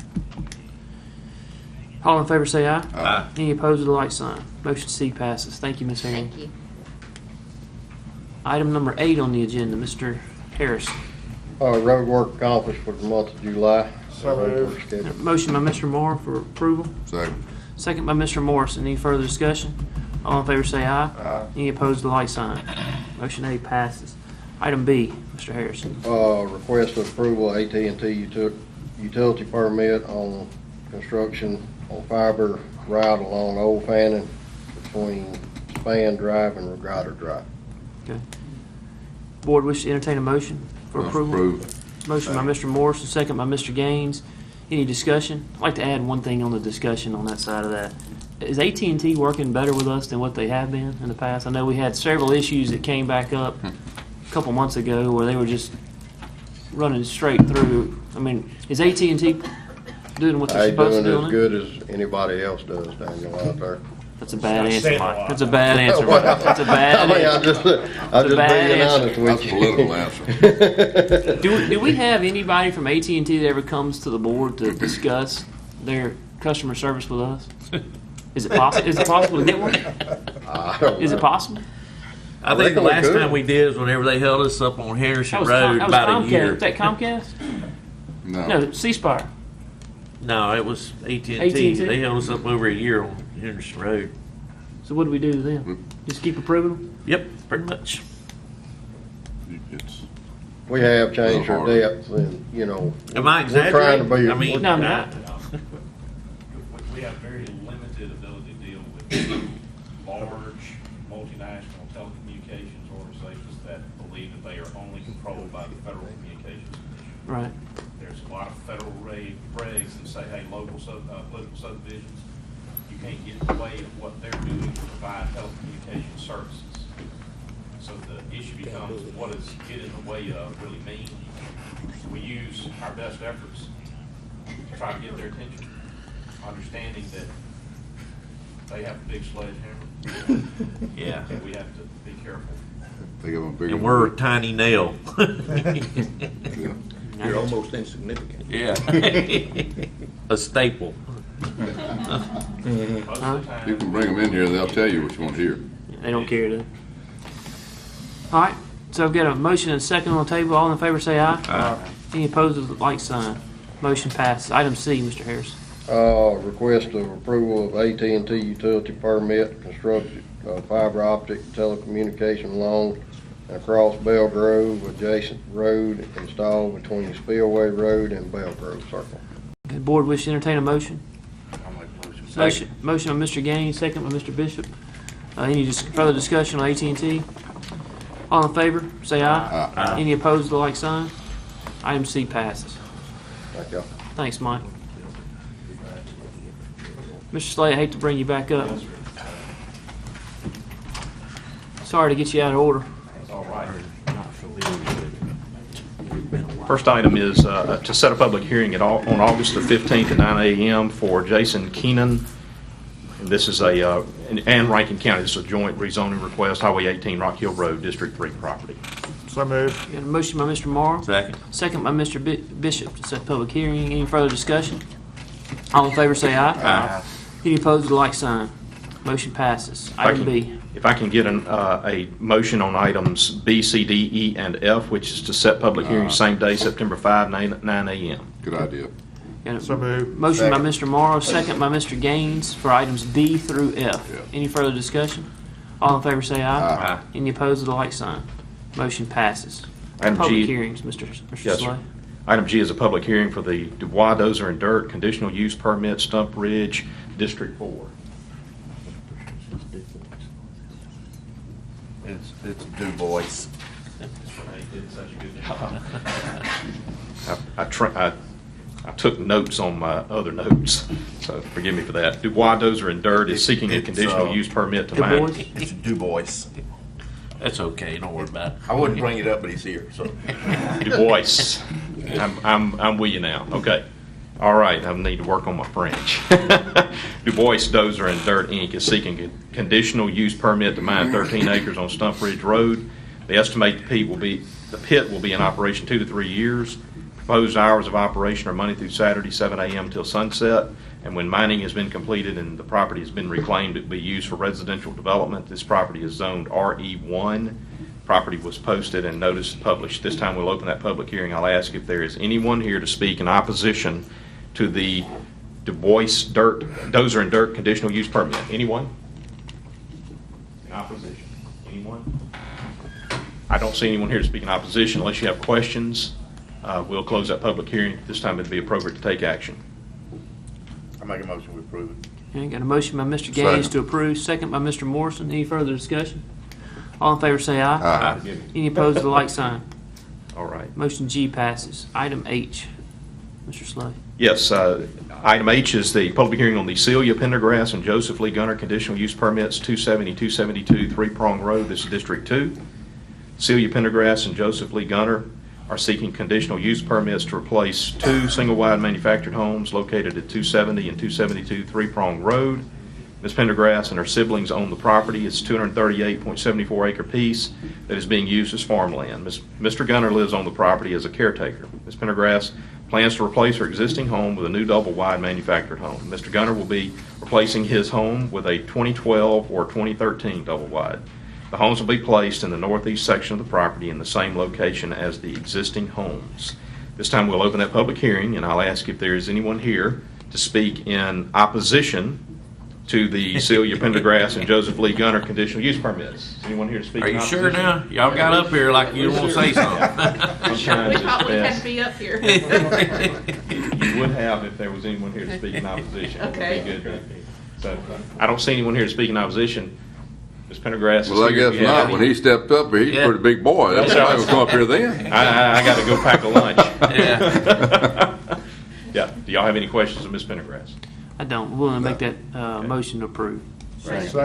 All in favor say aye. Aye. Any opposed, the like sign. Motion C passes. Thank you, Ms. Harry. Thank you. Item number 8 on the agenda, Mr. Harrison. Road work accomplished for the month of July. So moved. Motion by Mr. Moore for approval. Second. Second by Mr. Morrison. Any further discussion? All in favor say aye. Aye. Any opposed, the like sign. Motion A passes. Item B, Mr. Harrison. Request of approval of AT&T utility permit on construction on fiber route along Old Fannin between Span Drive and Regatta Drive. Okay. Board wish to entertain a motion for approval? Approved. Motion by Mr. Morrison, second by Mr. Gaines. Any discussion? I'd like to add one thing on the discussion on that side of that. Is AT&T working better with us than what they have been in the past? I know we had several issues that came back up a couple months ago where they were just running straight through. I mean, is AT&T doing what they're supposed to do? Doing as good as anybody else does, Daniel, out there. That's a bad answer, Mike. That's a bad answer, Mike. That's a bad I mean, answer. I'm just being honest with That's a you. political answer. Do we have anybody from AT&T that ever comes to the board to discuss their customer service with us? Is it possible? Is it possible to get one? I don't Is it know. possible? I think the reckon we last could. time we did is whenever they held us up on Harrison That was Road that was about Comcast. a year. Was that Comcast? No. No, C-Spire. No, it was AT&T. AT&T? They held us up over a year on Henderson Road. So what do we do to them? Just keep approving them? Yep, pretty much. It's We have changed our Harder. depth and, you know. Am I we're trying to exaggerating? be- I mean, No, I'm not. We have very limited ability to deal with large multinational telecommunications organizations that believe that they are only controlled by the Federal Communications Commission. Right. There's a lot of federal regs that say, hey, political subdivisions, you can't get in the way of what they're doing to provide telecommunications services. So the issue becomes, what does get in the way of really mean? We use our best efforts to try to get their attention, understanding that they have a big sledgehammer. Yeah. And we have to be careful. They give them a bigger. And we're a tiny nail. You're almost insignificant. Yeah. A staple. Most of the time, You can bring them in here, they'll tell you what you want to hear. They don't care, do they? All right. So I've got a motion and a second on the table. All in favor say aye. Aye. Any opposed with the like sign. Motion passes. Item C, Mr. Harrison. Request of approval of AT&T utility permit, construct fiber optic telecommunication along and across Bell Grove, adjacent road installed between Spillway Road and Bell Grove Circle. The board wish to entertain a motion. I'll make a motion. Motion by Mr. Gaines, second by Mr. Bishop. Any further discussion on AT&T? All in favor, say aye. Aye. Any opposed, the like sign. Item C passes. Thank y'all. Thanks, Mike. Mr. Slay, I hate to bring you back up. Sorry to get you out of order. it's all right. First item is to set a public hearing on August the 15th at 9 a.m. for Jason Keenan. And this is and Rankin County. This is a joint rezoning request, Highway 18, Rock Hill Road, District 3 property. So moved. Got a motion by Mr. Morrow. Second. Second by Mr. Bishop to set public hearing. Any further discussion? All in favor say aye. Aye. Any opposed, the like sign. Motion passes. Item B. If I can get a motion on items B, C, D, E, and F, which is to set public hearings same day, September 5, 9 a.m. Good idea. Got a So moved. motion by Mr. Morrow, second by Mr. Gaines for items D through F. Yeah. Any further discussion? All in favor say aye. Aye. Any opposed, the like sign. Motion passes. Item Public G. hearings, Mr. Yes, Slay. sir. Item G is a public hearing for the Dubois Dozer and Dirt Conditional Use Permit, Stump Ridge, District 4. It's Du Bois. I took notes on my other notes, so forgive me for that. Dubois Dozer and Dirt is seeking a It's, conditional use permit to Du mine. Bois? It's Du Bois. That's okay, don't worry about it. I wouldn't bring it up, but he's here, so. Du Bois. I'm with you now. Okay. All right. I need to work on my French. Du Bois Dozer and Dirt Inc. is seeking a conditional use permit to mine 13 acres on Stump Ridge Road. They estimate the pit will be in operation 2 to 3 years. Proposed hours of operation are Monday through Saturday, 7 a.m. till sunset. And when mining has been completed and the property has been reclaimed, it will be used for residential development. This property is zoned RE1. Property was posted and notice published. This time we'll open that public hearing. I'll ask if there is anyone here to speak in opposition to the Du Bois Dozer and Dirt conditional use permit. Anyone? In opposition? Anyone? I don't see anyone here to speak in opposition. Unless you have questions, we'll close that public hearing. This time it'd be appropriate to take action. I make a motion, we approve it. Okay, got a motion by Mr. Gaines to approve, second by Mr. Morrison. Any further discussion? All in favor say aye. Aye. Any opposed, the like sign. All right. Motion G passes. Item H, Mr. Slay. Yes, item H is the public hearing on the Celia Pendergrass and Joseph Lee Gunner conditional use permits, 270, 272 Three Prong Road. This is District 2. Celia Pendergrass and Joseph Lee Gunner are seeking conditional use permits to replace 2 single-wide manufactured homes located at 270 and 272 Three Prong Road. Ms. Pendergrass and her siblings own the property. It's a 238.74 acre piece that is being used as farmland. Mr. Gunner lives on the property as a caretaker. Ms. Pendergrass plans to replace her existing home with a new double-wide manufactured home. Mr. Gunner will be replacing his home with a 2012 or 2013 double-wide. The homes will be placed in the northeast section of the property in the same location as the existing homes. This time we'll open that public hearing, and I'll ask if there is anyone here to speak in opposition to the Celia Pendergrass and Joseph Lee Gunner conditional use permits. Is anyone here to speak Are in you opposition? sure now? Y'all got up here like you want to say something. Sometimes it's best. be up here. You would have if there was anyone here to speak in opposition. It would be Okay. good. So I don't see anyone here to speak in opposition. Ms. Pendergrass is Well, I here. guess Do you have not. When any- he stepped up here, he's a pretty big boy. That's why he would come up here then. I got to go pack a lunch. Yeah. Yeah. Do y'all have any questions of Ms. Pendergrass? I don't. We're willing to make that motion to approve. Second.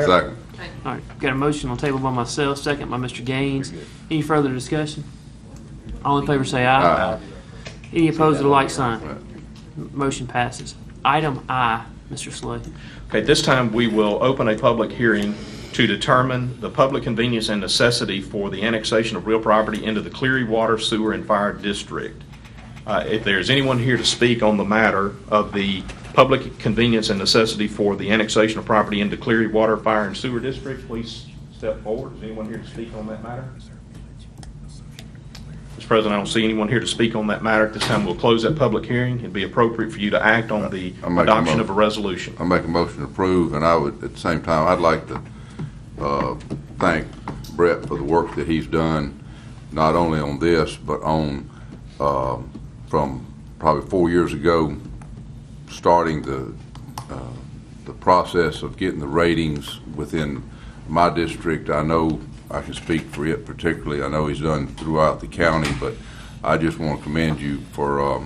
All right, got a motion on the table by myself, second by Mr. Gaines. Any further discussion? All in favor say aye. Aye. Any opposed to the like sign? Motion passes. Item I, Mr. Slay. Okay, this time we will open a public hearing to determine the public convenience and necessity for the annexation of real property into the Cleary Water, Sewer, and Fire District. If there's anyone here to speak on the matter of the public convenience and necessity for the annexation of property into Cleary Water, Fire, and Sewer District, please step forward. Is anyone here to speak on that matter? Mr. President, I don't see anyone here to speak on that matter. At this time, we'll close that public hearing. It'd be appropriate for you to act on the adoption of a resolution. I make a motion to approve, and I would, at the same time, I'd like to thank Brett for the work that he's done, not only on this, but on, from probably 4 years ago, starting the process of getting the ratings within my district. I know I can speak for it particularly. I know he's done throughout the county, but I just want to commend you for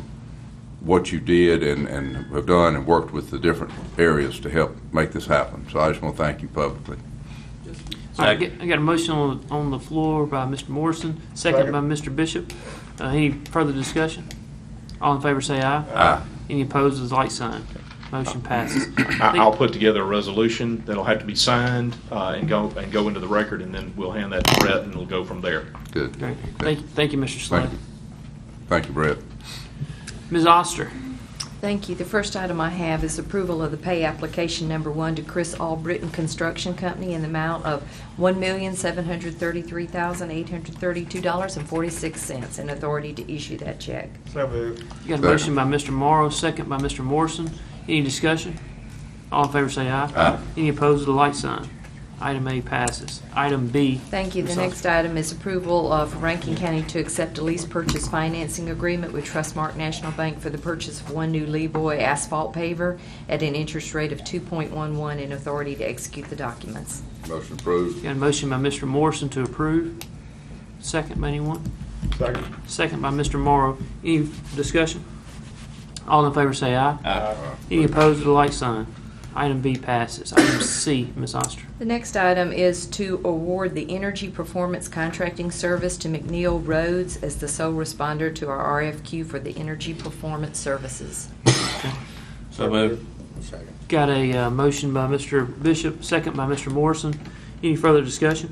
what you did and have done and worked with the different areas to help make this happen. So I just want to thank you publicly. All right, I got a motion on the floor by Mr. Morrison, second by Mr. Bishop. Any further discussion? All in favor say aye. Aye. Any opposed is like sign. Motion passes. I'll put together a resolution that'll have to be signed and go into the record, and then we'll hand that to Brett, and we'll go from there. Good. Great. Thank you, Mr. Slade. Thank you, Brett. Ms. Oster. Thank you. The first item I have is approval of the pay application number 1 to Chris Albritton Construction Company in the amount of $1,733,832.46 and authority to issue that check. So moved. You got a motion by Mr. Morrow, second by Mr. Morrison. Any discussion? All in favor say aye. Aye. Any opposed, the light sign. Item A passes. Item B. Thank you. The Ms. next item is approval for Rankin County to accept a lease purchase financing agreement with Trustmark National Bank for the purchase of 1 new Leroy asphalt paver at an interest rate of 2.11 and authority to execute the documents. Motion approved. Got a motion by Mr. Morrison to approve. Second by anyone? Second. Second by Mr. Morrow. Any discussion? All in favor say aye. Aye. Any opposed with a like sign. Item B passes. Item C, Ms. Oster. The next item is to award the Energy Performance Contracting Service to McNeil Rhodes as the sole responder to our RFQ for the Energy Performance Services. So moved. Got a motion by Mr. Bishop, second by Mr. Morrison. Any further discussion?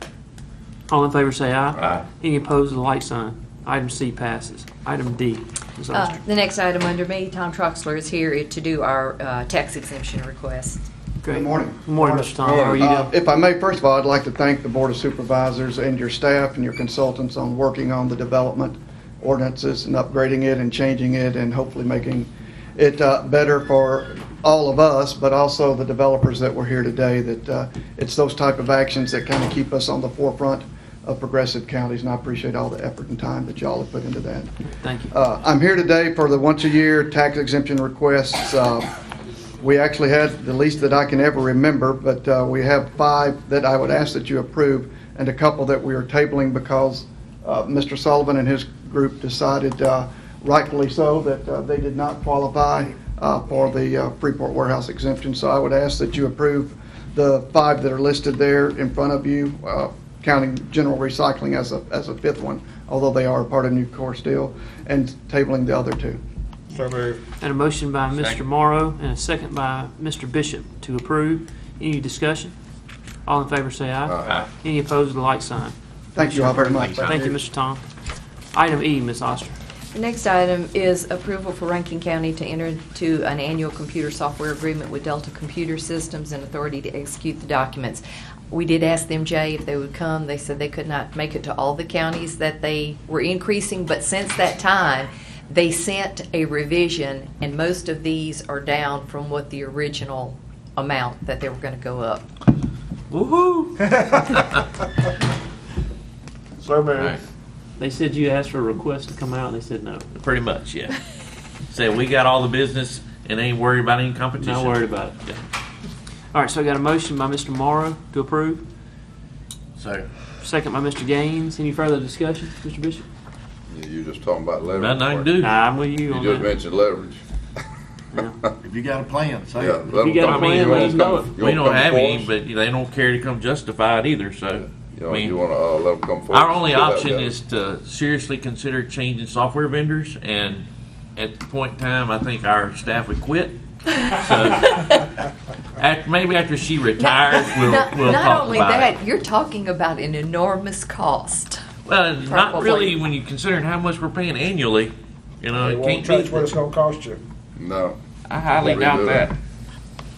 All in favor say aye. Aye. Any opposed with a like sign. Item C passes. Item D, Ms. Oster. The next item under me, Tom Troxler is here to do our tax exemption request. Great. Good morning. Good morning, Mr. Tom. How are you doing? If I may, first of all, I'd like to thank the Board of Supervisors and your staff and your consultants on working on the development ordinances and upgrading it and changing it and hopefully making it better for all of us, but also the developers that were here today, that it's those type of actions that kind of keep us on the forefront of progressive counties, and I appreciate all the effort and time that y'all have put into that. Thank you. I'm here today for the once-a-year tax exemption requests. We actually had the least that I can ever remember, but we have 5 that I would ask that you approve, and a couple that we are tabling because Mr. Sullivan and his group decided, rightfully so, that they did not qualify for the Freeport warehouse exemption. So I would ask that you approve the 5 that are listed there in front of you, counting general recycling as a 5th one, although they are a part of New Course deal, and tabling the other 2. So moved. And a motion by Mr. Morrow and a second by Mr. Bishop to approve. Any discussion? All in favor say aye. Aye. Any opposed with a like sign. Thank you all very much. Thank you, Mr. Tom. Item E, Ms. Oster. The next item is approval for Rankin County to enter into an annual computer software agreement with Delta Computer Systems and authority to execute the documents. We did ask them, Jay, if they would come. They said they could not make it to all the counties that they were increasing, but since that time, they sent a revision, and most of these are down from what the original amount that they were going to go up. Woohoo! So moved. Right. They said you asked for a request to come out, and they said no. Pretty much, yeah. Say we got all the business and ain't worried about any competition. Not worried about it. Yeah. All right, so I got a motion by Mr. Morrow to approve. Second. Second by Mr. Gaines. Any further discussion, Mr. Bishop? Yeah, you just talking about leverage. Nothing I can do. I'm with you on You just that. mentioned leverage. If you got a plan, say Yeah, it. let you got them a come. plan, You let wanna us know come- it. you We wanna don't come have for any, us? but they don't care to come justify it either, so. You know, I mean, you want to let them come forward. Our only Fill that option gap. is to seriously consider changing software vendors, and at the point in time, I think our staff would quit. So, maybe after she retires, we'll Not talk only about that, it. you're talking about an enormous cost. Well, not Probably. really when you consider how much we're paying annually. You know, It it won't can't touch be. what it's gonna cost you. No. I highly Redo doubt it. that.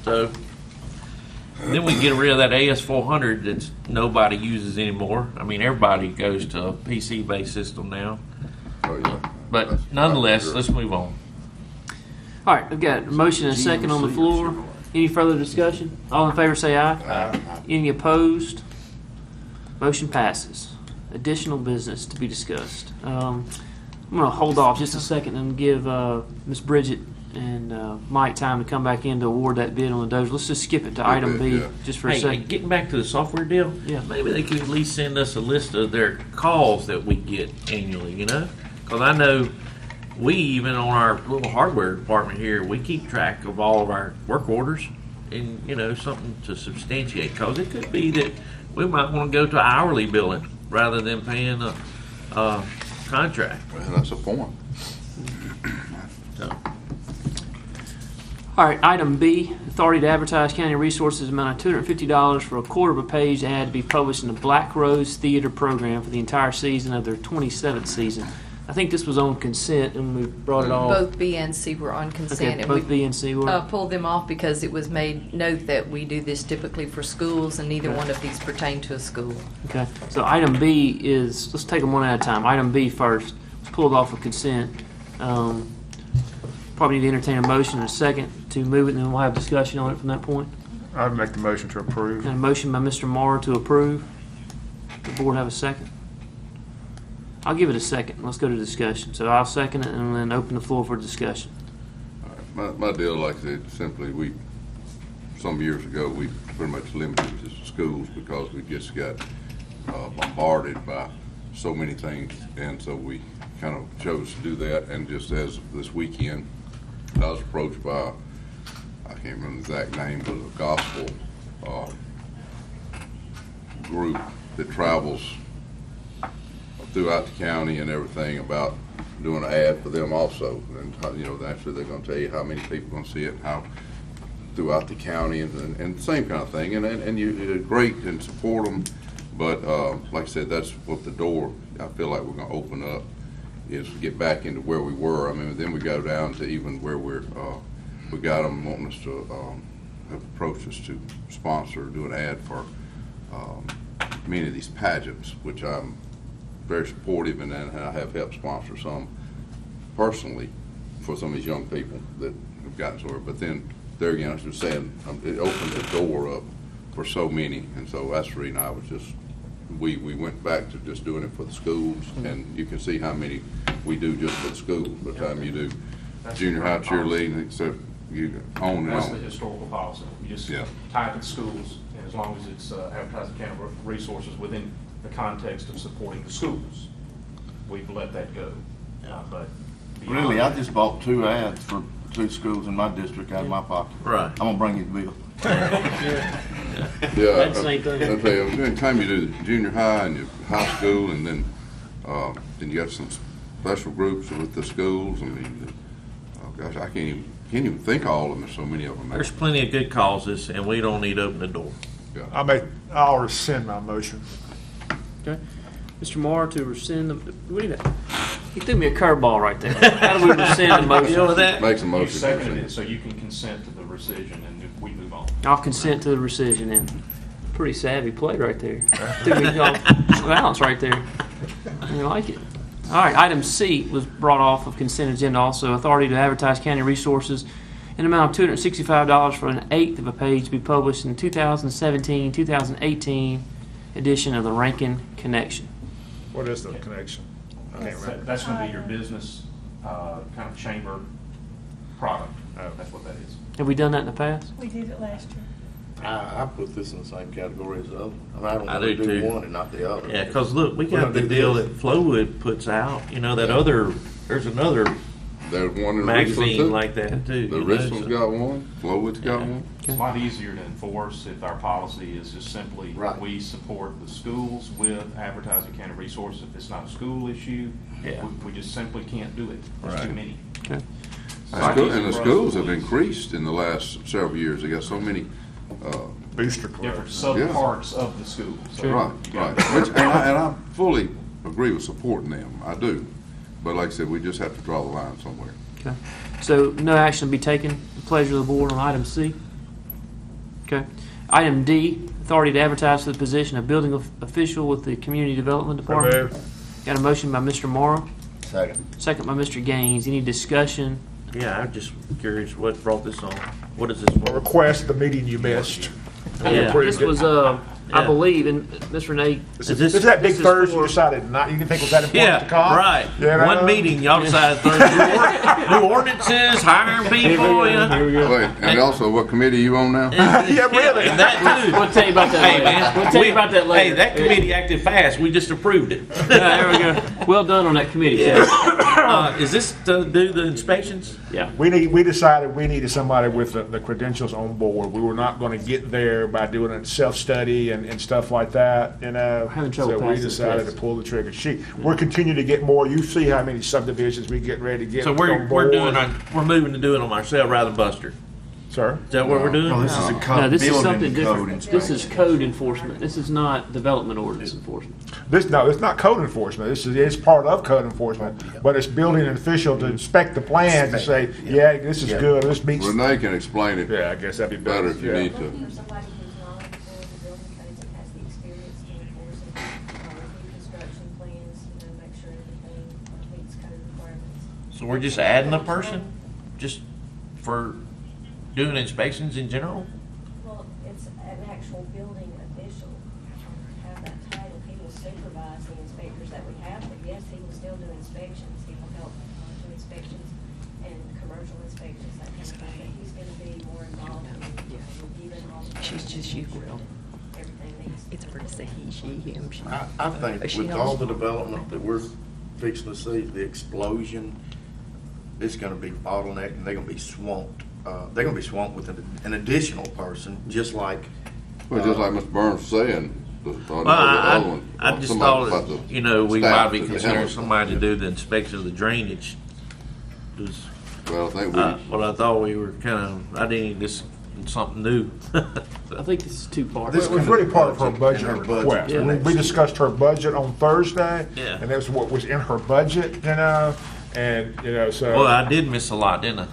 So then we get rid of that AS400 that nobody uses anymore. I mean, everybody goes to a PC-based system now. Oh, yeah. But nonetheless, let's move on. All right, I've got a motion and a second on the floor. Any further discussion? All in favor say aye. Aye. Any opposed? Motion passes. Additional business to be discussed. I'm going to hold off just a second and give Ms. Bridget and Mike time to come back in to award that bid on the dozer. Let's just skip it to item B Yeah. just for a Hey, second. getting back to the software deal, Yeah. maybe they could at least send us a list of their calls that we get annually, you know? Because I know we, even on our little hardware department here, we keep track of all of our work orders and, you know, something to substantiate. Because it could be that we might want to go to hourly billing rather than paying a contract. Well, that's a point. So, All right, item B, authority to advertise county resources amount of $250 for a quarter of a page ad to be published in the Black Rose Theater program for the entire season of their 27th season. I think this was on consent and we brought it off. Both B and C were on consent. Okay, and both we B and C were. pulled them off because it was made note that we do this typically for schools, and neither one of these pertain to a school. Okay, so item B is, let's take them one at a time. Item B first, let's pull it off of consent. Probably need to entertain a motion in a second to move it, and then we'll have discussion on it from that point. I'd make the motion to approve. Got a motion by Mr. Morrow to approve. Does the board have a second? I'll give it a second. Let's go to discussion. So I'll second it and then open the floor for discussion. My deal, like I said, simply, some years ago, we pretty much limited it to schools because we just got bombarded by so many things, and so we kind of chose to do that. And just as this weekend, I was approached by, I can't remember the exact name, but a gospel group that travels throughout the county and everything about doing an ad for them also. And, actually they're going to tell you how many people are going to see it, how throughout the county and the same kind of thing. And you're great and support them. But like I said, that's what the door I feel like we're going to open up is to get back into where we were. I mean, then we go down to even where we got them wanting us to have approached us to sponsor, do an ad for many of these pageants, which I'm very supportive, and I have helped sponsor some personally for some of these young people that have gotten somewhere. But then there again, I was just saying, it opens the door up for so many, and so that's the reason I was just, we went back to just doing it for the schools, and you can see how many we do just for the schools. By the time you do junior high cheerleading, except you on and That's the on. historical policy. You just tie it to schools, and as long as it's advertising county resources within the context of supporting the schools, we've let that go. But Really, I just bought 2 ads for 2 schools in my district out of my pocket. Right. I'm gonna bring you the bill. Yeah, That's the same thing. I'll tell you, by the time you do the junior high and your high school, and then you got some special groups with the schools. I mean, oh gosh, I can't even think of all of them. There's so many of them. there's plenty of good causes, and we don't need to open the door. I'll rescind my motion. Okay. Mr. Morrow to rescind the, what do you know? He threw me a curveball right there. How do we rescind the motion? You know what that? Makes a you motion. seconded it, so you can consent to the rescission, and we move on. I'll consent to the rescission and pretty savvy play right there. Threw me off balance right there. I like it. All right, item C was brought off of consent agenda also. Authority to advertise county resources in an amount of $265 for an eighth of a page to be published in 2017-2018 edition of the Rankin Connection. What is the connection? I can't remember. That's going to be your business kind of chamber product. That's what that is. Have we done that in the past? We did it last year. I put this in the same category as the other. I mean, I don't I want to do do too. one and not the other. Yeah, because look, we We're got gonna the do deal this. that Flowwood puts out. You know, there's another There's one in Richland, magazine too. like that too. The you know, Richland's so- got one. Flowwood's got one. It's a lot easier to enforce if our policy is just simply Right. we support the schools with advertising county resources. If it's not a school issue, Yeah. we just simply can't do it. There's Right. too many. Okay. And the schools have increased in the last several years. They got so many. Booster Different clubs. sub-parts of the school. So Right, you got- right. Which, and I fully agree with supporting them. I do. But like I said, we just have to draw the line somewhere. Okay. So no action to be taken. The pleasure of the board on item C. Okay. Item D, authority to advertise for the position of building official with the Community Development Department. Remove. Got a motion by Mr. Morrow, Second. second by Mr. Gaines. Any discussion? Yeah, I'm just curious what brought this on. What is this A for? request, the meeting you missed. Yeah, this was, I Yeah. believe, and Ms. Renee. This is that big Thursday you decided not, you didn't think it was that important to come? Yeah, right. You know? One meeting, y'all decided new ordinances, hiring people, yeah. Wait, and also, what committee you on now? Yeah, really. And that too. We'll tell you about that Hey, later. man. We'll tell you about that later. Hey, that committee acted fast. We just approved it. Yeah, there we go. Well done on that committee. Is this to do the inspections? Yeah. We decided we needed somebody with the credentials on board. We were not going to get there by doing a self-study and and stuff like that, you know. Having trouble So we passing the decided to test. pull the trigger. We're continuing to get more. You see how many subdivisions we get ready to get So on we're board. we're moving to do it on ourselves rather than Buster. Sir? Is that what we're doing? No, this is a No, this is building something code different. This is code enforcement. This is not development ordinance enforcement. No, it's not code enforcement. It's part of code enforcement, but it's building an official to inspect the plan to say, yeah, this is good, this meets. Renee can explain it. Yeah, I guess that'd be better if you need to. For somebody who's knowledgeable in the building codes and has the experience to enforce it, review construction plans, make sure everything meets code requirements. So we're just adding a person, just for doing inspections in general? Well, it's an actual building official, have that title. He will supervise the inspectors that we have, but yes, he will still do inspections. He will help do inspections and commercial inspections, that kind of thing. But he's gonna be more involved in reviewing all the. She's just you, Will. Everything needs. It's hard to say he, she, him, she. I think She with knows. all the development that we're fixing to see, the explosion, it's gonna be bottlenecked and they're gonna be swamped. They're gonna be swamped with an additional person, just like. Well, just like Mr. Burns was saying, the other one. I just somebody thought, about the you know, we staff might be that considering handles it. somebody to do the inspection of the drainage. Was, Well, I think well, I thought we were kind of, I didn't, this is something new. I think this is two parts. This was really part of her budget her budget. request. Yeah. We discussed her budget on Thursday, Yeah. and that's what was in her budget, you know, and, you know, so. Well, I did miss a lot, didn't I?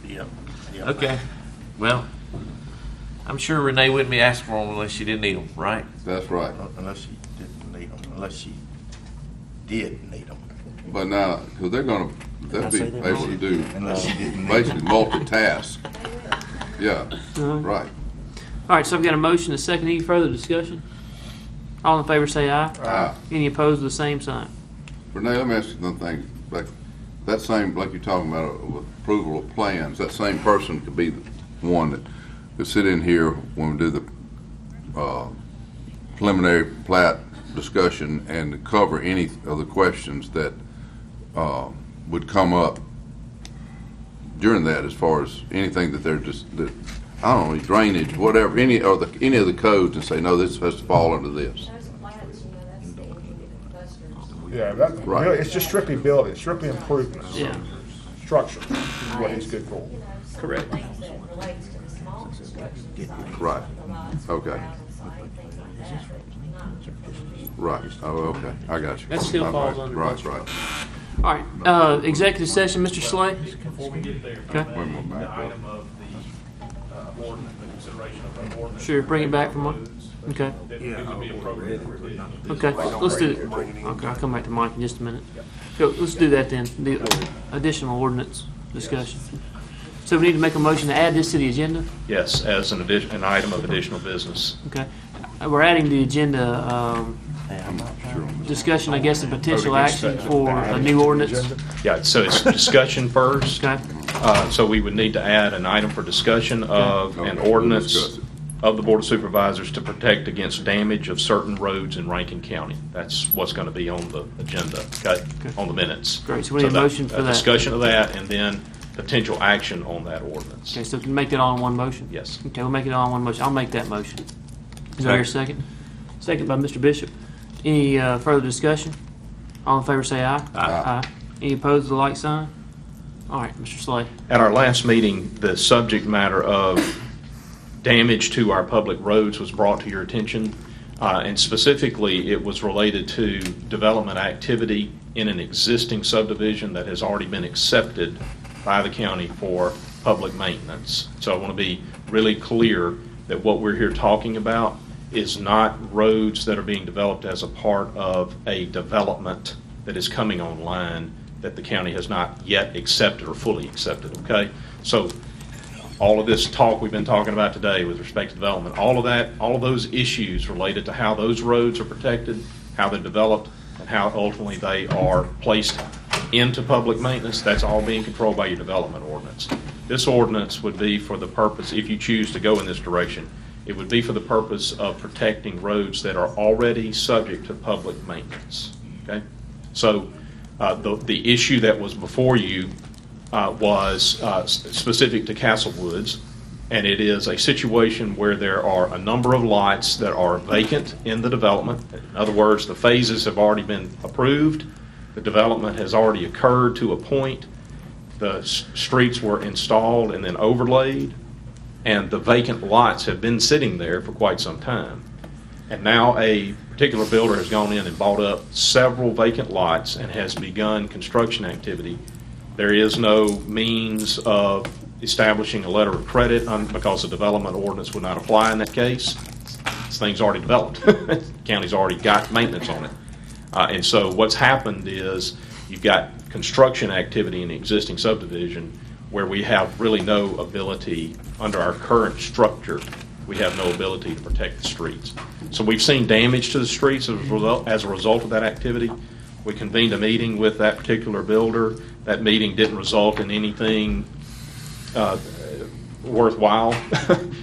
Yeah. Okay, well, I'm sure Renee wouldn't be asking for them unless she didn't need them, right? That's right. Unless she didn't need them, unless she did need them. But now, because they'll be able to do Unless you didn't need basically multitask. Yeah, right. All right, so I've got a motion, a second. Any further discussion? All in favor say aye. Aye. Any opposed, the same sign. Renee, let me ask you another thing. Like, that same, like you're talking about with approval of plans, that same person could be the one that could sit in here when we do the preliminary plat discussion and cover any of the questions that would come up during that, as far as anything that they're just, that, I don't know, drainage, whatever, any of the codes, and say, no, this has to fall under this. Those plats, that's the engineering busters. Yeah, that, Right. really, it's just strictly building, strictly improvements. Yeah. Structure is what he's good for. Some Correct. things that relates to the small construction side. Right. The lots, Okay. gravel side, things like that, but not the big. Right, oh, okay, I got you. That still I'm falls right. under Right, budget. right. All right, executive session, Mr. Slay? Before we get there, Okay. the item of the ordinance, the consideration of the ordinance. Sure, bring it back from one. Okay. That it would be appropriate for the Okay, let's do it. Okay, I'll come back to Mike in just a minute. So let's do that then, the additional ordinance discussion. So we need to make a motion to add this to the agenda? Yes, as an item of additional business. Okay. We're adding the agenda, discussion, I guess, of potential action for a new ordinance. Yeah, so it's discussion first. Okay. So we would need to add an item for discussion of an Okay, we'll ordinance discuss it. of the Board of Supervisors to protect against damage of certain roads in Rankin County. That's what's going to be on the agenda, okay, on the minutes. Great, so we need a motion for that. Discussion of that, and then potential action on that ordinance. Okay, so can we make that all in one motion? Yes. Okay, we'll make it all in one motion. I'll make that motion. Is there a second? Second by Mr. Bishop. Any further discussion? All in favor say aye. Aye. Any opposed, the like sign? All right, Mr. Slay. At our last meeting, the subject matter of damage to our public roads was brought to your attention, and specifically, it was related to development activity in an existing subdivision that has already been accepted by the county for public maintenance. So I want to be really clear that what we're here talking about is not roads that are being developed as a part of a development that is coming online that the county has not yet accepted or fully accepted, okay? So all of this talk we've been talking about today with respect to development, all of that, all of those issues related to how those roads are protected, how they're developed, and how ultimately they are placed into public maintenance, that's all being controlled by your development ordinance. This ordinance would be for the purpose, if you choose to go in this direction, it would be for the purpose of protecting roads that are already subject to public maintenance, okay? So the issue that was before you was specific to Castle Woods, And it is a situation where there are a number of lots that are vacant in the development. In other words, the phases have already been approved. The development has already occurred to a point. The streets were installed and then overlaid, and the vacant lots have been sitting there for quite some time. And now a particular builder has gone in and bought up several vacant lots and has begun construction activity. There is no means of establishing a letter of credit because the development ordinance would not apply in that case. This thing's already developed. The county's already got maintenance on it. And so what's happened is you've got construction activity in the existing subdivision where we have really no ability, under our current structure, we have no ability to protect the streets. So we've seen damage to the streets as a result of that activity. We convened a meeting with that particular builder. That meeting didn't result in anything worthwhile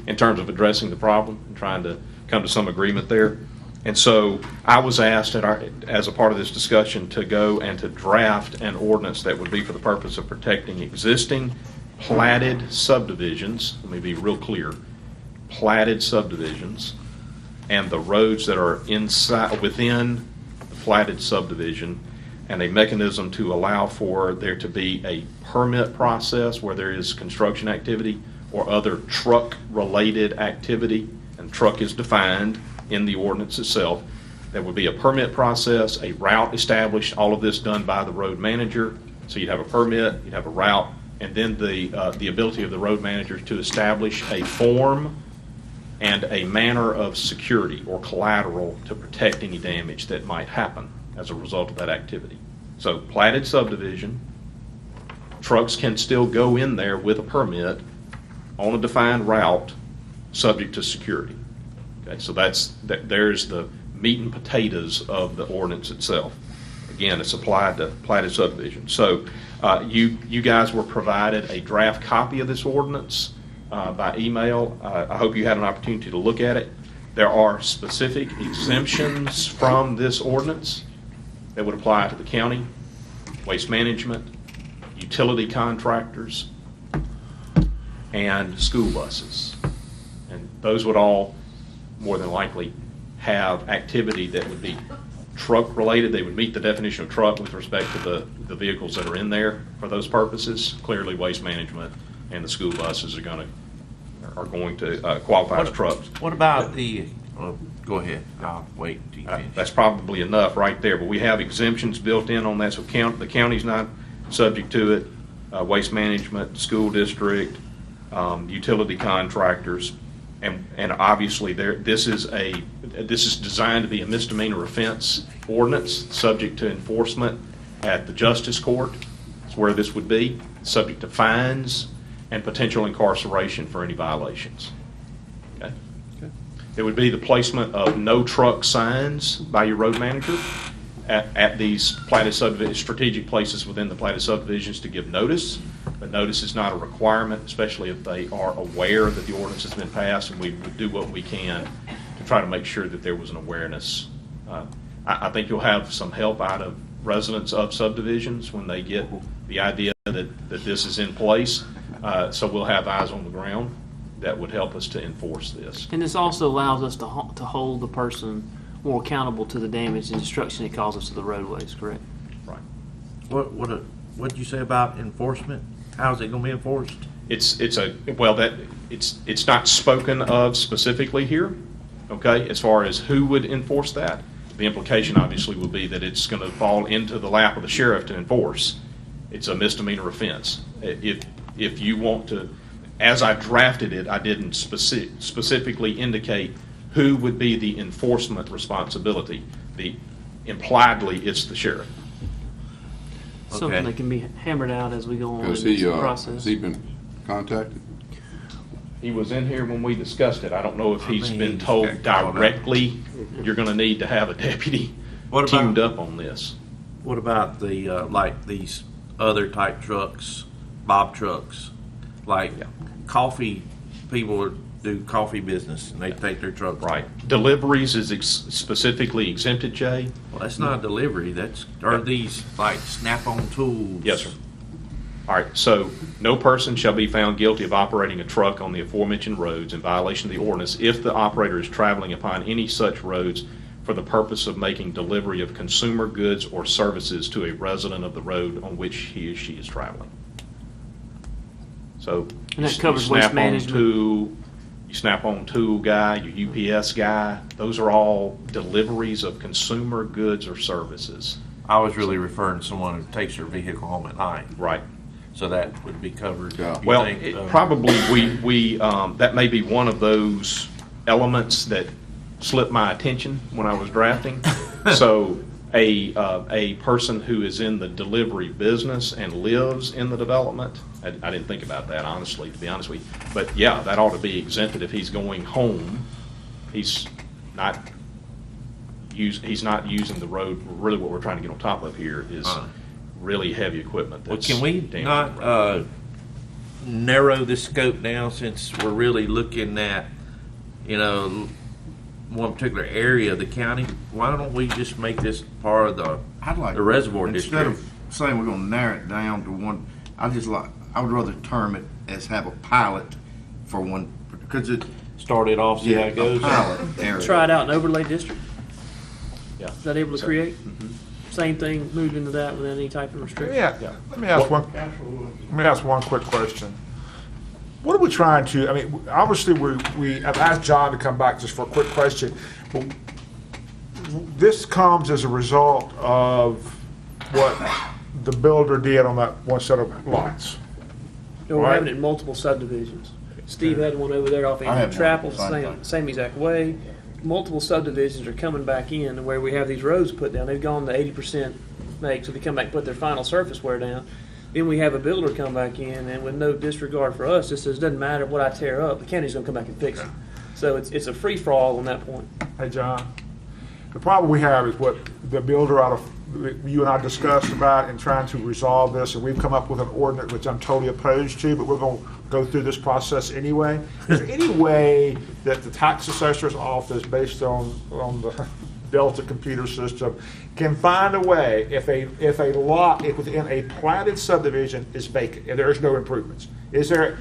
in terms of addressing the problem and trying to come to some agreement there. And so I was asked as a part of this discussion to go and to draft an ordinance that would be for the purpose of protecting existing platted subdivisions. Let me be real clear. Platted subdivisions and the roads that are within the platted subdivision, and a mechanism to allow for there to be a permit process where there is construction activity or other truck-related activity, and truck is defined in the ordinance itself. There would be a permit process, a route established, all of this done by the road manager. So you'd have a permit, you'd have a route, and then the ability of the road manager to establish a form and a manner of security or collateral to protect any damage that might happen as a result of that activity. So platted subdivision, trucks can still go in there with a permit on a defined route subject to security. Okay, so there's the meat and potatoes of the ordinance itself. Again, it's applied to platted subdivision. So you guys were provided a draft copy of this ordinance by email. I hope you had an opportunity to look at it. There are specific exemptions from this ordinance that would apply to the county, waste management, utility contractors, and school buses. And those would all more than likely have activity that would be truck related. They would meet the definition of truck with respect to the vehicles that are in there for those purposes. Clearly, waste management and the school buses are going to qualify as trucks. What about the? Go ahead. I'll wait until you finish. That's probably enough right there. But we have exemptions built in on that, so the county's not subject to it. Waste management, school district, utility contractors. And obviously, this is designed to be a misdemeanor offense ordinance, subject to enforcement at the justice court. That's where this would be, subject to fines and potential incarceration for any violations. Okay. It would be the placement of no truck signs by your road manager at these platted subdivisions, strategic places within the platted subdivisions to give notice. But notice is not a requirement, especially if they are aware that the ordinance has been passed, and we would do what we can to try to make sure that there was an awareness. I think you'll have some help out of residents of subdivisions when they get the idea that this is in place. So we'll have eyes on the ground that would help us to enforce this. And this also allows us to hold the person more accountable to the damage and destruction it causes to the roadways, correct? Right. What did you say about enforcement? How is it going to be enforced? It's not spoken of specifically here, okay, as far as who would enforce that. The implication obviously will be that it's going to fall into the lap of the sheriff to enforce. It's a misdemeanor offense. If you want to, as I drafted it, I didn't specifically indicate who would be the enforcement responsibility. Impliedly, it's the sheriff. Something that can be hammered out as we go on in Has this process. Has he been contacted? He was in here when we discussed it. I don't know if he's been told directly, you're going to need to have a deputy teamed up on this. What about the like these other type trucks, Bob trucks, like coffee people do coffee business and they take their truck? Right. Deliveries is specifically exempted, Jay. Well, that's not a delivery. Are these like snap-on tools? Yes, sir. All right, so no person shall be found guilty of operating a truck on the aforementioned roads in violation of the ordinance if the operator is traveling upon any such roads for the purpose of making delivery of consumer goods or services to a resident of the road on which he or she is traveling. So And that you covers waste snap on management. you snap on tool guy, your UPS guy, those are all deliveries of consumer goods or services. I was really referring to someone who takes their vehicle home at night. Right. So that would be covered. you Well, think, probably we that may be one of those elements that slipped my attention when I was drafting. So a person who is in the delivery business and lives in the development, I didn't think about that, honestly, to be honest with you. But yeah, that ought to be exempted if he's going home. He's not using the road. Really what we're trying to get on top of here is really heavy equipment. Well, That's can we damaging not the road. narrow the scope down, since we're really looking at, one particular area of the county? Why don't we just make this part of the reservoir Instead district? of saying we're gonna narrow it down to one, I would rather term it as have a pilot for one, because it. Start it off, see how it goes. A pilot area. Try it out in overlay district. Yeah. Is that able to create? Same thing, move into that without any type of restriction? Let me ask one quick question. What are we trying to, obviously, I've asked John to come back just for a quick question. But this comes as a result of what the builder did on that one set of lots. No, we're Right. having it in multiple subdivisions. Steve had one over there off I have Indian one, Chapel, same exact way. Multiple subdivisions are coming back in to where we have these roads put down. They've gone to 80% make, so they come back and put their final surface wear down. Then we have a builder come back in, and with no disregard for us, just says, doesn't matter what I tear up, the county's gonna come back and fix it. So it's a free-for-all on that point. Hey, John, the problem we have is what the builder you and I discussed about in trying to resolve this, and we've come up with an ordinance which I'm totally opposed to, but we're going to go through this process anyway. Is there any way that the tax assessor's office, based on the Delta computer system, can find a way, if a lot within a platted subdivision is vacant and there is no improvements? Is there,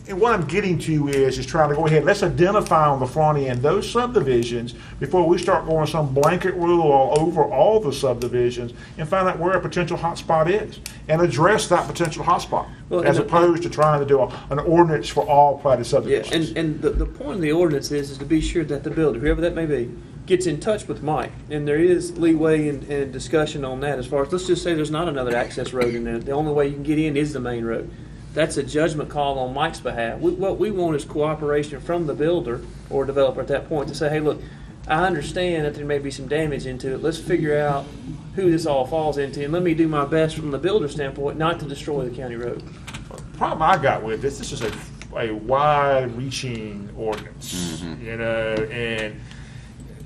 and what I'm getting to is trying to go ahead, let's identify on the front end those subdivisions before we start going some blanket rule all over all the subdivisions, and find out where a potential hotspot is and address that potential hotspot, as opposed to trying to do an ordinance for all platted subdivisions. Yeah, and the point of the ordinance is to be sure that the builder, whoever that may be, gets in touch with Mike, and there is leeway and discussion on that as far as, let's just say there's not another access road in there. The only way you can get in is the main road. That's a judgment call on Mike's behalf. What we want is cooperation from the builder or developer at that point to say, hey, look, I understand that there may be some damage into it. Let's figure out who this all falls into, and let me do my best from the builder standpoint not to destroy the county road. The problem I got with this is a wide-reaching ordinance, and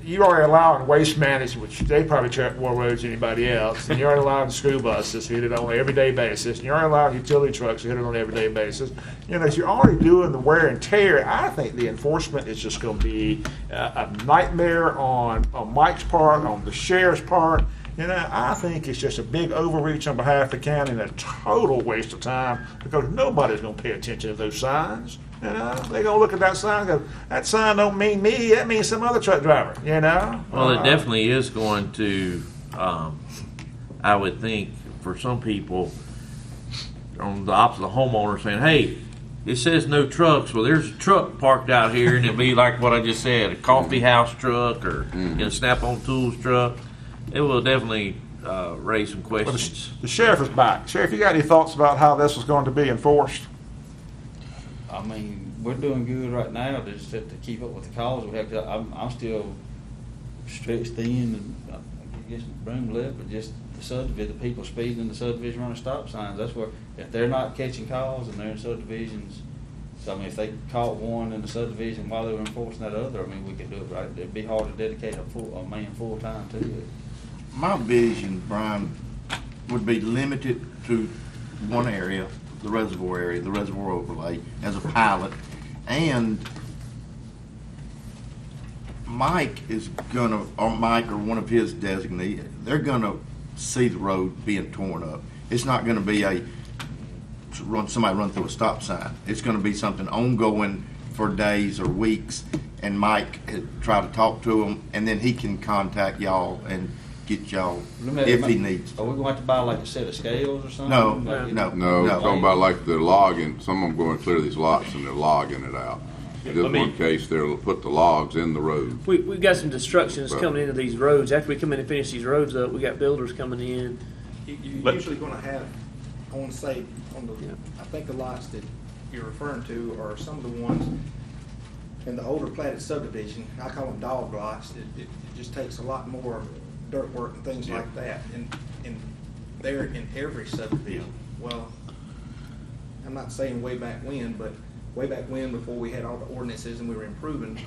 you're already allowing waste management, which they probably check more roads than anybody else, and you're already allowing school buses to hit it on an everyday basis, and you're already allowing utility trucks to hit it on an everyday basis. So you're already doing the wear and tear. I think the enforcement is just going to be a nightmare on Mike's part, on the sheriff's part. I think it's just a big overreach on behalf of the county and a total waste of time, because nobody's going to pay attention to those signs. They're going to look at that sign and go, that sign don't mean me, that means some other truck driver, Well, it definitely is going to, I would think, for some people, on the opposite of the homeowner saying, hey, it says no trucks. Well, there's a truck parked out here, and it'd be like what I just said, a coffee house truck or Snap-on Tools truck. It will definitely raise some questions. Well, the sheriff is back. Sheriff, you got any thoughts about how this is going to be enforced? We're doing good right now. Just have to keep up with the calls we have. I'm still stretched thin, and I guess room left, but just the subdivision, the people speeding in the subdivision running stop signs. That's where, if they're not catching calls and they're in subdivisions, so if they caught one in the subdivision while they were enforcing that other, we could do it right. It'd be hard to dedicate a man full time to it. My vision, Brian, would be limited to one area, the reservoir area, the reservoir overlay, as a pilot. And Mike is gonna, or Mike or one of his designees, they're gonna see the road being torn up. It's not gonna be a somebody run through a stop sign. It's gonna be something ongoing for days or weeks, and Mike had tried to talk to him, and then he can contact y'all and get y'all if he needs to. Are we going to have to buy like a set of scales or something? No, Like, No, talking about like they're logging, some of them going to clear these lots and they're logging it out. In this one case, they'll put the logs in the road. We've got some destructions coming into these roads. After we come in and finish these roads up, we got builders coming in. You're usually going to have, I want to say, I think the lots that you're referring to are some of the ones in the older platted subdivision. I call them dog lots. It just takes a lot more dirt work and things like that. And they're in every subdivision. Well, I'm not saying way back when, but way back when, before we had all the ordinances and we were improving,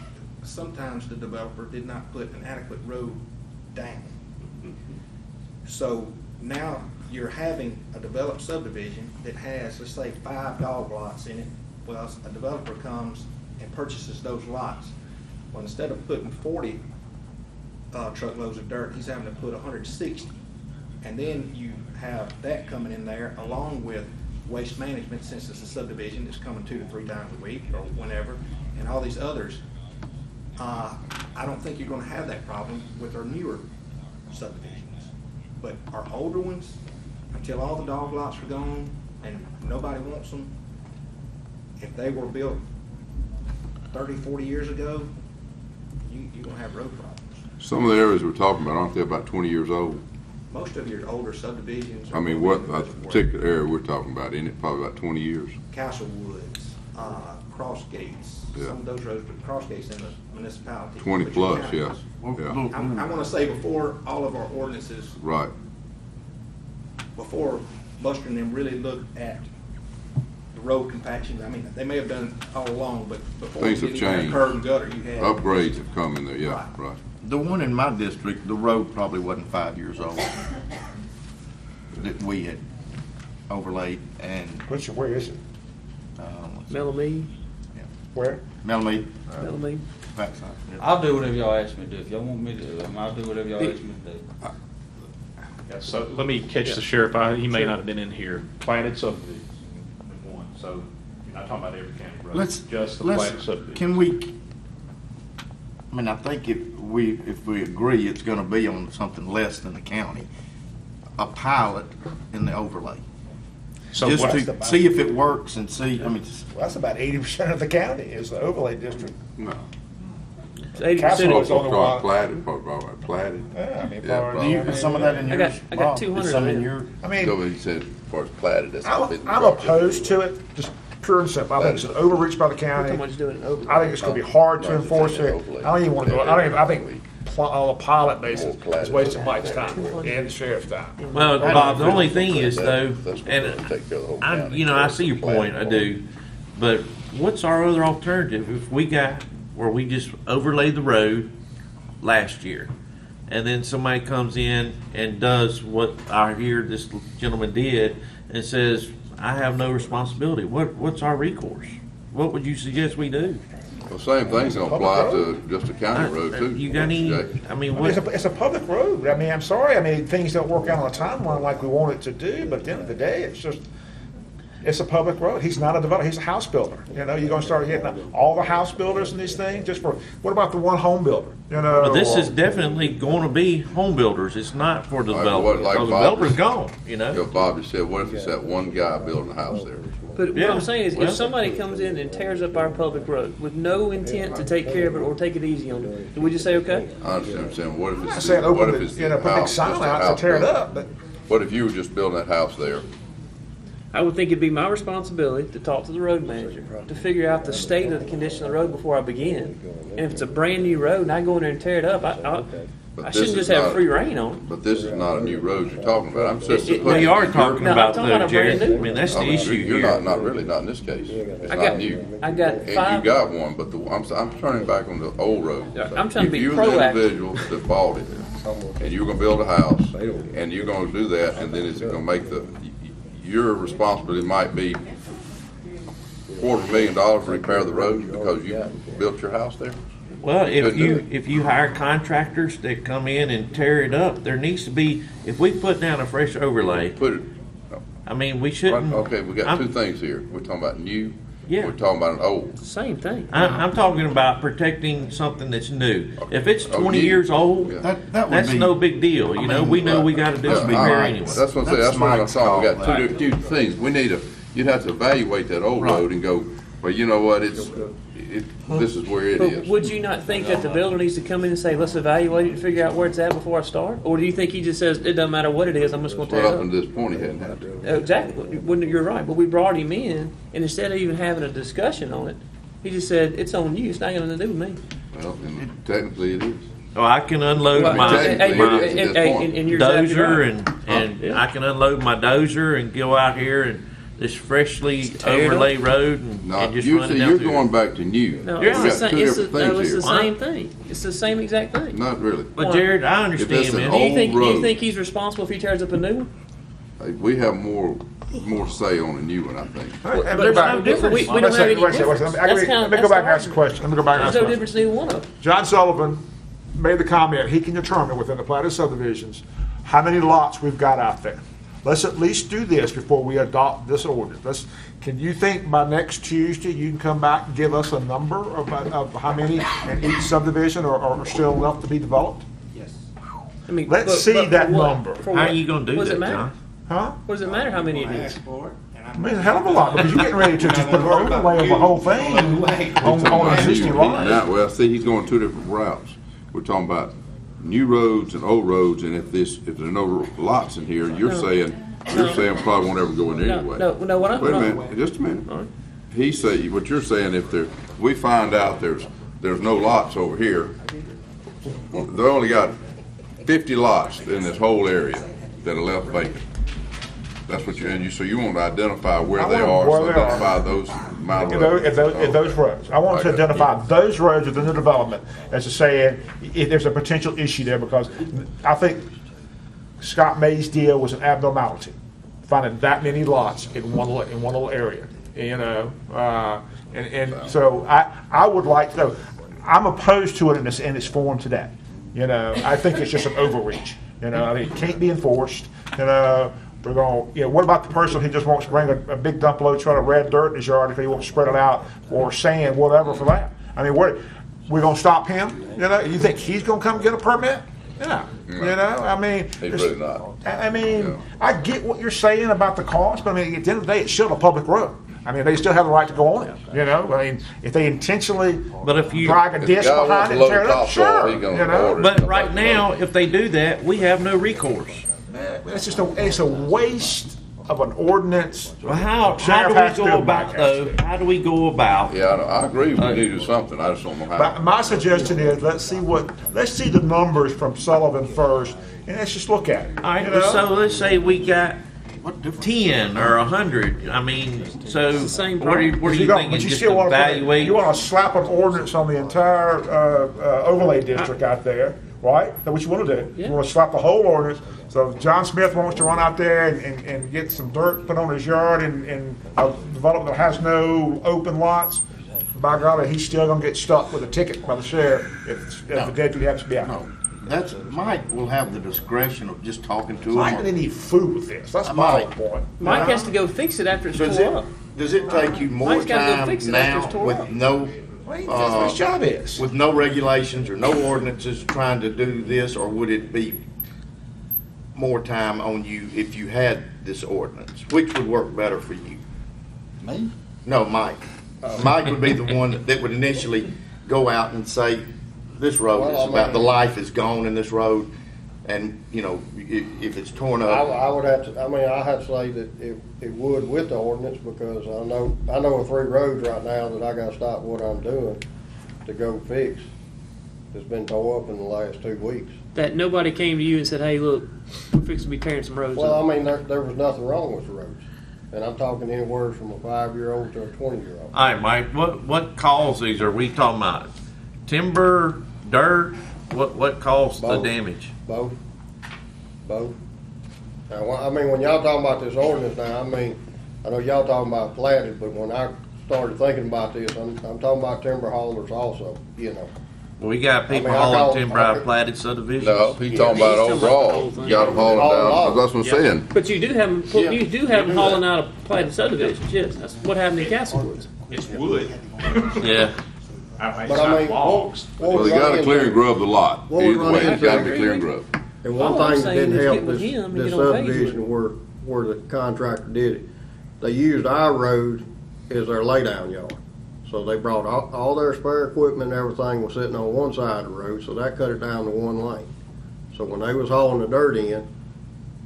sometimes the developer did not put an adequate road down. So now you're having a developed subdivision that has, let's say, 5 dog lots in it. Well, a developer comes and purchases those lots. Well, instead of putting 40 truckloads of dirt, he's having to put 160. And then you have that coming in there along with waste management, since it's a subdivision that's coming 2 to 3 times a week or whenever, and all these others. I don't think you're going to have that problem with our newer subdivisions. But our older ones, until all the dog lots are gone and nobody wants them, if they were built 30, 40 years ago, you're going to have road problems. Some of the areas we're talking about, aren't they about 20 years old? Most of your older subdivisions. I mean, what particular area we're talking about, isn't it probably about 20 years? Castle Woods, Cross Gates, some of those roads, but Cross Gates in the municipality. 20 But plus, you yes. Yeah. I want to say before all of our ordinances, Right. before Buster and them really looked at the road compaction, I mean, they may have done it all along, but before Things you have get into that changed. curb and gutter, you had. Upgrades have come in there, yeah, right. The one in my district, the road probably wasn't 5 years old that we had overlaid and. Where is it? Melamie. Where? Melamie. Melamie. Backside. I'll do whatever y'all ask me to do. If y'all want me to, I'll do whatever y'all ask me to do. Yeah, so let me catch the sheriff. He may not have been in here. Platted subdivision, number one. So you're not talking about every county road. Just the platted subdivision. Can we, I mean, I think if we agree it's gonna be on something less than the county, a pilot in the overlay. So Just what- to see if it works and see, I mean, Well, that's about 80% of the county is the overlay district. No. 80% Castle is on the Probably one. platted, probably platted. Yeah, I mean, Yeah, probably- probably. is some of that in I yours? got Bob? 200 Is some in of your? I mean, So he said, as far as platted, that's how big the I'm project opposed is. to it, just pure and simple. I think it's an overreach by the county. Someone's doing it over. I think it's gonna be hard to enforce it. I don't even wanna go, I think on a pilot basis is wasting Mike's time and the sheriff's time. Well, Bob, the only thing is though, and I see your point, I do, but what's our other alternative? If we got where we just overlaid the road last year, and then somebody comes in and does what I hear this gentleman did and says, I have no responsibility, what's our recourse? What would you suggest we do? Well, same thing's gonna apply to just a county road too. You got any, I mean, what? It's a public road. I mean, I'm sorry. I mean, things don't work out on the timeline like we want it to do, but at the end of the day, it's a public road. He's not a developer. He's a house builder. You know, you're gonna start getting all the house builders and these things just for, what about the one home builder? You know? But this is definitely going to be home builders. It's not for the Like developers. what- like Because the Bob- developer's gone, you know? Bob just said, what if it's that one guy building a house there? But Yeah. what I'm saying is, Well- if somebody comes in and tears up our public road with no intent to take care of it or take it easy on it, do we just say, okay? I understand what you're saying, what if I'm not it's, saying what open if the, it's you know, the put a big house, sign just a out to house tear it building? up, but What if you were just building that house there? I would think it'd be my responsibility to talk to the road manager, to figure out the state of the condition of the road before I begin. And if it's a brand new road and I go in there and tear it up, I But shouldn't this just is have not- free reign on it. But this is not a new road you're talking about. I'm just. We are talking No, I'm about talking about though, a Jerry. brand new- I mean, that's the issue You're here. not really, not in this case. It's I not got- new. I got And five- you got one, but I'm turning back on the old road. Yeah, I'm trying to be If you were the proactive. individual that bought it, and you were gonna build a house, and you're gonna do that, and then it's gonna make your responsibility might be $250,000 to repair the road because you built your house there? Well, Couldn't do if you hire contractors that come in and tear it up, there needs to be, if we put down a fresh overlay, Put it, I mean, we shouldn't. Okay, we got I'm- two things here. We're talking about new. Yeah. We're talking about an old. Same thing. I'm talking about protecting something that's new. If it's 20 new. years old, Yeah. That would that's be- no big deal. You know, we know we got to do some all repair right. anyway. That's what I'm saying. That's That's what I'm Mike's talking. We got call. two things. We need you'd have to evaluate that old road and go, well, you know what, this is where it But is. would you not think that the builder needs to come in and say, let's evaluate it and figure out where it's at before I start? Or do you think he just says, it doesn't matter what it is, I'm just going to tear Well, it up up? until this point, he hadn't had to. Exactly. Wouldn't you're right. But we brought him in, and instead of even having a discussion on it, he just said, it's on you. It's not going to do with me. Well, and technically it is. Oh, I can unload Well, my and you're exactly dozer right. and I can unload my dozer and go out here and this freshly tear it up. overlay road and just run it down You're through. going back to new. No, We it's the got same. two It's different the things here. same thing. It's the same exact thing. Not really. But Jared, I If understand, it's an man. Do you old think road. he's responsible if he tears up a new one? We have more say on a new one, I think. And There's back- no difference. We Wait a don't have second, any wait a second, wait a difference. second. Let me go back and ask a question. Let me go back and ask There's a no question. difference in either one of them. John Sullivan made the comment, he can determine within the platted subdivisions how many lots we've got out there. Let's at least do this before we adopt this ordinance. Can you think by next Tuesday, you can come back and give us a number of how many in each subdivision are still left to be developed? I mean, Let's but- see but that for what? number. For How what? are you going to do What does that, it matter? John? Huh? What does it matter how many it is? I mean, a hell of a lot, because you're getting ready to just put an overlay of the whole thing on an existing lot. Well, see, he's going two different routes. We're talking about new roads and old roads, and if there are no lots in here, you're saying probably won't ever go in there No, anyway. no, what I'm. Wait a minute, just a minute. What you're saying, if we find out there's no lots over here, they only got 50 lots in this whole area that are left vacant. That's what so you want to identify where they are, so identify those amount of roads. At those roads. I want to identify those roads within the development as to say if there's a potential issue there, because I think Scott May's deal was an abnormality, finding that many lots in one little area, you know. And so I would like to know, I'm opposed to it in its form today. You know, I think it's just an overreach. You know, I mean, it can't be enforced. You know, we're going. You know, what about the person who just wants to bring a big dump load truck of red dirt in his yard if he wants to spread it out, or sand, whatever for that? I mean, we're going to stop him? You know, you think he's going to come get a permit? Yeah. You know, I mean, He's really not. I mean, I get what you're saying about the cost, but I mean, at the end of the day, it's still a public road. I mean, they still have the right to go on it. You know, I mean, if they intentionally drag a disc behind it and tear it up, sure. You know, But right now, if they do that, we have no recourse. it's just it's a waste of an ordinance. Well, how do Sheriff has to we do go it about back. though? How do we go about? Yeah, I agree. We need to do something. I just don't know how. But my suggestion is let's see the numbers from Sullivan first, and let's just look at it. All right, you know? so let's say we got 10 or 100. I mean, so where do you think But is you just still want to evaluate? you want to slap an ordinance on the entire overlay district out there, right? That's what you want to do. Yeah. You want to slap the whole ordinance. So if John Smith wants to run out there and get some dirt put on his yard and a development that has no open lots, by golly, he's still going to get stuck with a ticket by the sheriff if the deputy happens to be out. No, Mike will have the discretion of just talking to him. Mike didn't need food with this. That's my Mike. point. Mike has to go fix it after it's Does tore up. it take you more Mike's gotta go time fix it after now it's tore with up. no That's what his job is. with no regulations or no ordinances trying to do this, or would it be more time on you if you had this ordinance? Which would work better for you? Me? No, Mike. Mike would be the one that would initially go out and say, this road Well, is about, the life is gone in this road, and, you know, if it's torn up. I would have to, I have to say that it would with the ordinance, because I know of 3 roads right now that I gotta stop what I'm doing to go fix. It's been tore up in the last 2 weeks. That nobody came to you and said, hey, look, we're fixing to be tearing some roads Well, up. I mean, there was nothing wrong with the roads. And I'm talking anywhere from a 5-year-old to a 20-year-old. All right, Mike. What caused these? Are we talking about timber, dirt? What caused the Both. damage? Both. Now, I mean, when y'all talking about this ordinance now, I mean, I know y'all talking about platted, but when I started thinking about this, I'm talking about timber haulers also, you know. We got people I mean, I hauling call- timber out of platted subdivisions. No, he's talking about overall. You got them hauling down. That's what I'm saying. But you do have them, Yeah. you do have them hauling out of platted subdivisions, yes. That's what happened in Castlewoods. It's wood. Yeah. But I mean, logs. Well, they gotta clear and grub the lot. What we Either run way, it's into- gotta be clear and grub. And one All I'm thing that saying didn't is help get with this, him and this get on page with subdivision where the contractor did it, they used our road as their laydown yard. So they brought all their spare equipment and everything was sitting on one side of the road, so that cut it down to one lane. So when they was hauling the dirt in,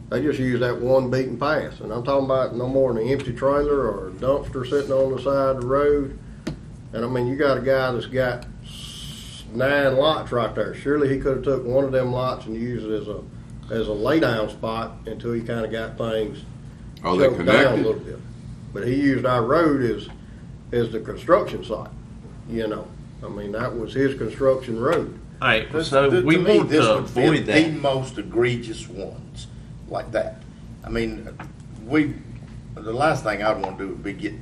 they just used that one beaten pass. And I'm talking about no more than an empty trailer or a dumpster sitting on the side of the road. And I mean, you got a guy that's got 9 lots right there. Surely he could have took one of them lots and used it as a laydown spot until he kind of got things Are they choked down a connected? little bit. But he used our road as the construction site, you know. I mean, that was his construction road. All right, This- so to we me, want this to would be avoid the that. most egregious ones like that. I mean, the last thing I'd want to do would be get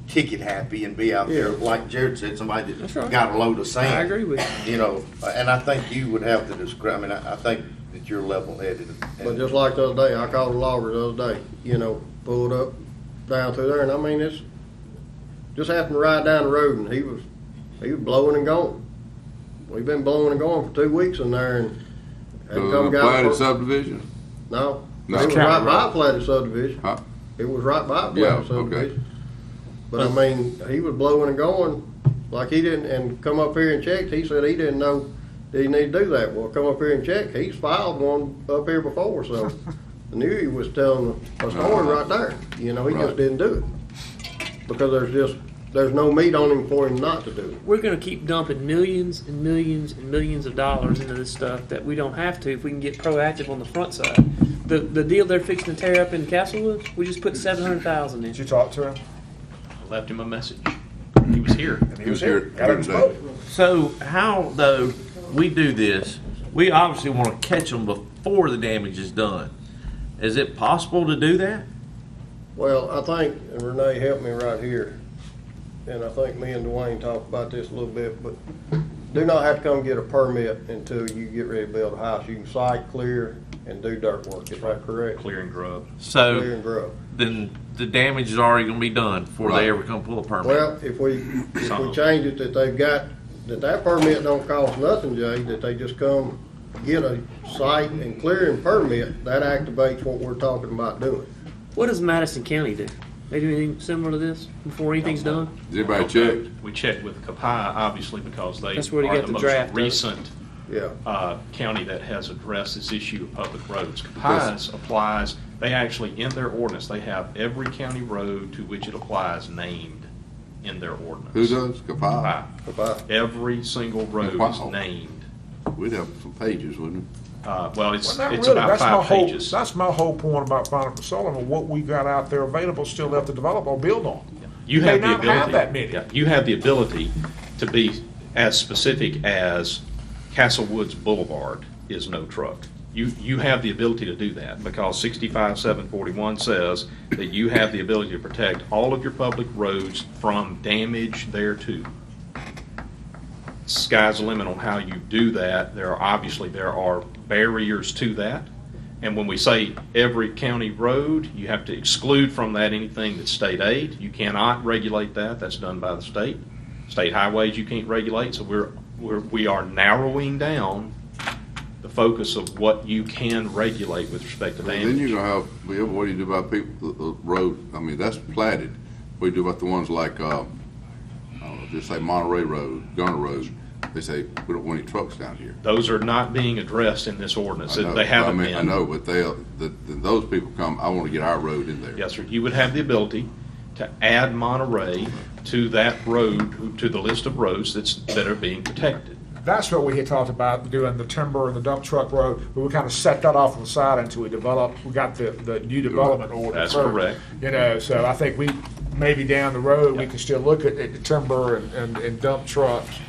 ticket happy and be out there, like Jared said, somebody That's that right. got a load of sand. I agree with you. You know, and I think you would have to describe, I mean, I think that you're level-headed. But just like the other day, I called a logger the other day, you know, pulled up down through there, and I mean, it's, just happened to ride down the road, and he was blowing and going. We've been blowing and going for 2 weeks in there, and hadn't come The got platted subdivision? No, No. it was right by a platted subdivision. Huh? It was right by a Yeah, platted subdivision. But I mean, he was blowing and going like he didn't, and come up here and checked. He said he didn't know that he needed to do that. Well, come up here and check. He's filed one up here before, so I knew he was telling a story right there. You know, he Right. just didn't do it because there's no meat on him for him not to do it. We're gonna keep dumping millions and millions and millions of dollars into this stuff that we don't have to if we can get proactive on the front side. The deal they're fixing to tear up in Castlewoods, we just put 700,000 in. Did you talk to him? I left him a message. He was here. He was here. Got him today. spoke. So how, though, we do this, we obviously want to catch them before the damage is done. Is it possible to do that? Well, I think, and Renee helped me right here, and I think me and Dwayne talked about this a little bit, but do not have to come get a permit until you get ready to build a house. You can site clear and do dirt work, is that correct? Clear and grub. Clear So and grub. then the damage is already going to be done before Right. they ever come pull a permit. Well, if we change it that they've got, that permit don't cost nothing, Jay, that they just come get a site and clearing permit, that activates what we're talking about doing. What does Madison County do? They do anything similar to this before anything's done? Did anybody check? We checked with Kapai, obviously, because they That's where they are got the the most draft of it. recent county that has addressed this issue of public roads. Kapai's applies, they actually, in their ordinance, they have every county road to which it applies named in their ordinance. Who does? Kapai? Kapai. Every single road Wow. is named. We'd have some pages, wouldn't Well, it's Well, not it's really. about That's my 5 whole. pages. That's my whole point about Final Sullivan. What we got out there available still left to develop or build on. You may have the not ability. have that many. Yeah, you have the ability to be as specific as Castlewoods Boulevard is no truck. You have the ability to do that because 65-741 says that you have the ability to protect all of your public roads from damage thereto. Sky's the limit on how you do that. There are barriers to that. And when we say every county road, you have to exclude from that anything that's state aid. You cannot regulate that. That's done by the state. State highways you can't regulate. So we are narrowing down the focus of what you can regulate with respect to they? damage. Then you're gonna have, well, what do you do about people, the road, I mean, that's platted. What do you do about the ones like, I don't know, just say Monterey Road, Gunner Road? They say, we don't want any trucks down here. Those are not being addressed in this ordinance. I know, They haven't I mean, been. I know, but those people come, I want to get our road in there. Yes, sir. You would have the ability to add Monterey to that road, to the list of roads that are being protected. That's what we had talked about doing the timber and the dump truck road. But we kind of set that off on the side until we developed. We got the new development order. That's first. correct. You know, so I think we maybe down the road we can still look at the timber and dump trucks.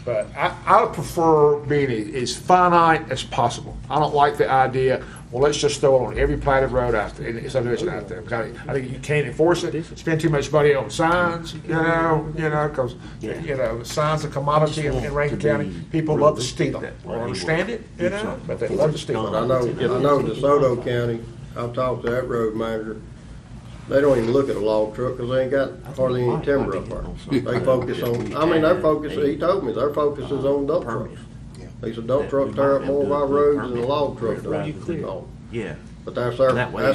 But I would prefer being as finite as possible. I don't like the idea, well, let's just throw it on every platted road out there, in subdivision out there. Because I think you can't enforce it, spend too much money on signs, because, signs are a commodity in Rankin County. People love to steal them. I understand it, but they love to steal But I them. know DeSoto County, I've talked to that road manager, they don't even look at a log truck because they ain't got hardly any timber up there. They focus on, their focus, he told me, their focus is on dump trucks. He said dump trucks tear up more of our roads than a log truck does. Yeah. But that's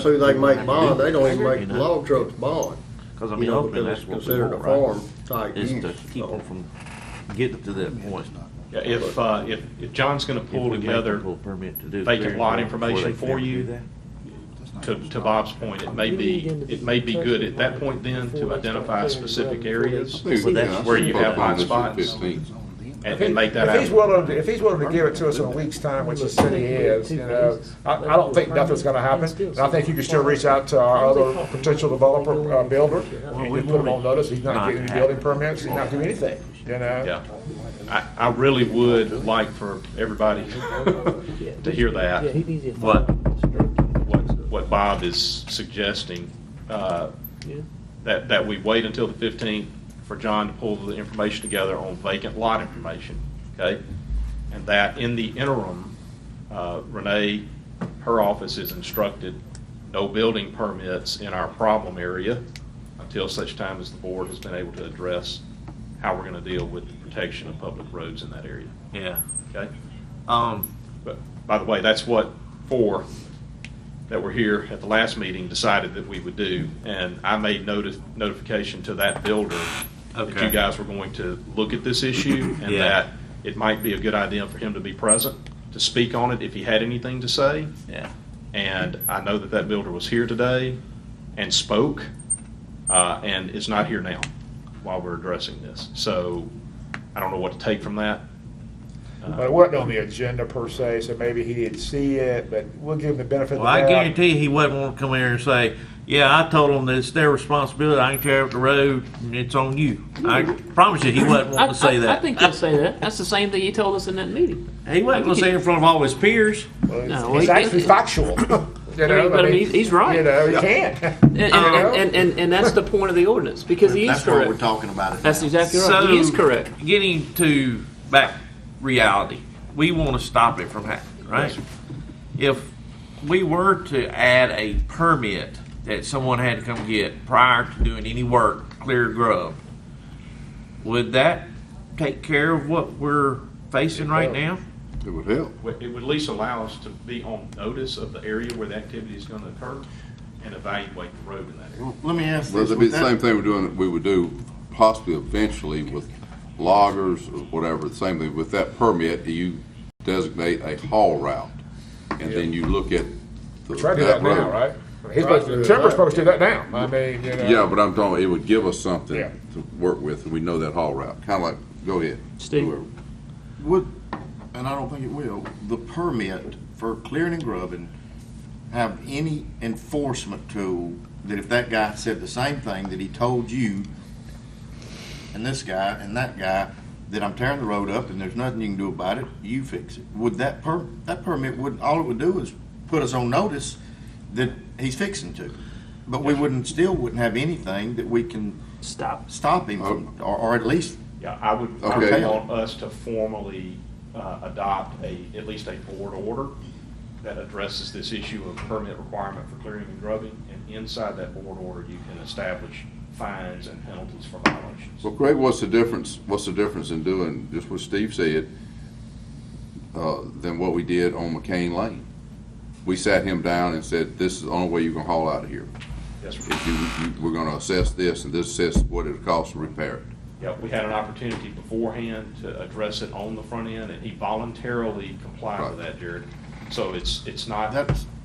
who they make bond, they don't even make the log trucks bond. Because I mean, ultimately, Because that's it's what we considered a want, farm type Is use. to keep them from getting to that point. Yeah, if John's gonna pull together vacant lot information for you, to Bob's point, it may be good at that point then to identify specific areas where you have hot spots and make that If he's happen. willing to give it to us in a week's time, which he said he is, I don't think nothing's gonna happen. And I think you can still reach out to our other potential developer, builder, and just put him on notice, he's not getting any building permits, he's not doing anything, Yeah. I really would like for everybody to hear that. What Bob is suggesting, that we wait until the 15th for John to pull the information together on vacant lot information, okay? And that in the interim, Renee, her office is instructed, no building permits in our problem area until such time as the board has been able to address how we're gonna deal with the protection of public roads in that area. Yeah. Okay? But, by the way, that's what four that were here at the last meeting decided that we would do, and I made notification to that builder that you guys were going to look at this issue, and that it might be a good idea for him to be present, to speak on it if he had anything to say. Yeah. And I know that builder was here today and spoke, and is not here now while we're addressing this. So I don't know what to take from that. But it wasn't on the agenda per se, so maybe he didn't see it, but we'll give him the benefit of Well, the I doubt. guarantee he wasn't want to come here and say, yeah, I told them that it's their responsibility, I can tear up the road, and it's on you. I promise you, he wasn't want to say that. I think he'll say that. That's the same thing he told us in that meeting. He wasn't going to say it in front of all his peers. No, it's actually factual. But I mean, he's right. He can't. And that's the point of the ordinance, because he is That's correct. what we're talking about. It That's now. exactly right. So, He is correct. Getting to back reality, we want to stop it from happening, right? If we were to add a permit that someone had to come get prior to doing any work, clear grub, would that take care of what we're facing right now? It would help. It would at least allow us to be on notice of the area where the activity is going to occur and evaluate the road in that area. Let me ask Well, this. it'd be with the that- same thing we would do possibly eventually with loggers or whatever, the same thing. With that permit, you designate a haul route, and then you look at the. Try to do that now, road. right? He's supposed to, Timber's supposed to do that now. I mean, Yeah, but I'm talking, it would give us something Yeah. to work with, and we know that haul route. Kind of like, go ahead. Steve. Whoever. Would, and I don't think it will, the permit for clearing and grubbing have any enforcement tool that if that guy said the same thing that he told you and this guy and that guy that I'm tearing the road up and there's nothing you can do about it, you fix it. Would that permit would, all it would do is put us on notice that he's fixing to. But we wouldn't have anything that we can stop him from, or at least. Yeah, I would Okay. want us to formally adopt at least a board order that addresses this issue of permit requirement for clearing and grubbing, and inside that board order, you can establish fines and penalties for violations. Well, Craig, what's the difference in doing just what Steve said than what we did on McCain Lane? We sat him down and said, this is the only way you can haul out of here. Yes, sir. If we're gonna assess this, and this assess what it costs to repair it. Yeah, we had an opportunity beforehand to address it on the front end, and he voluntarily complied with that, Jared. So it's not,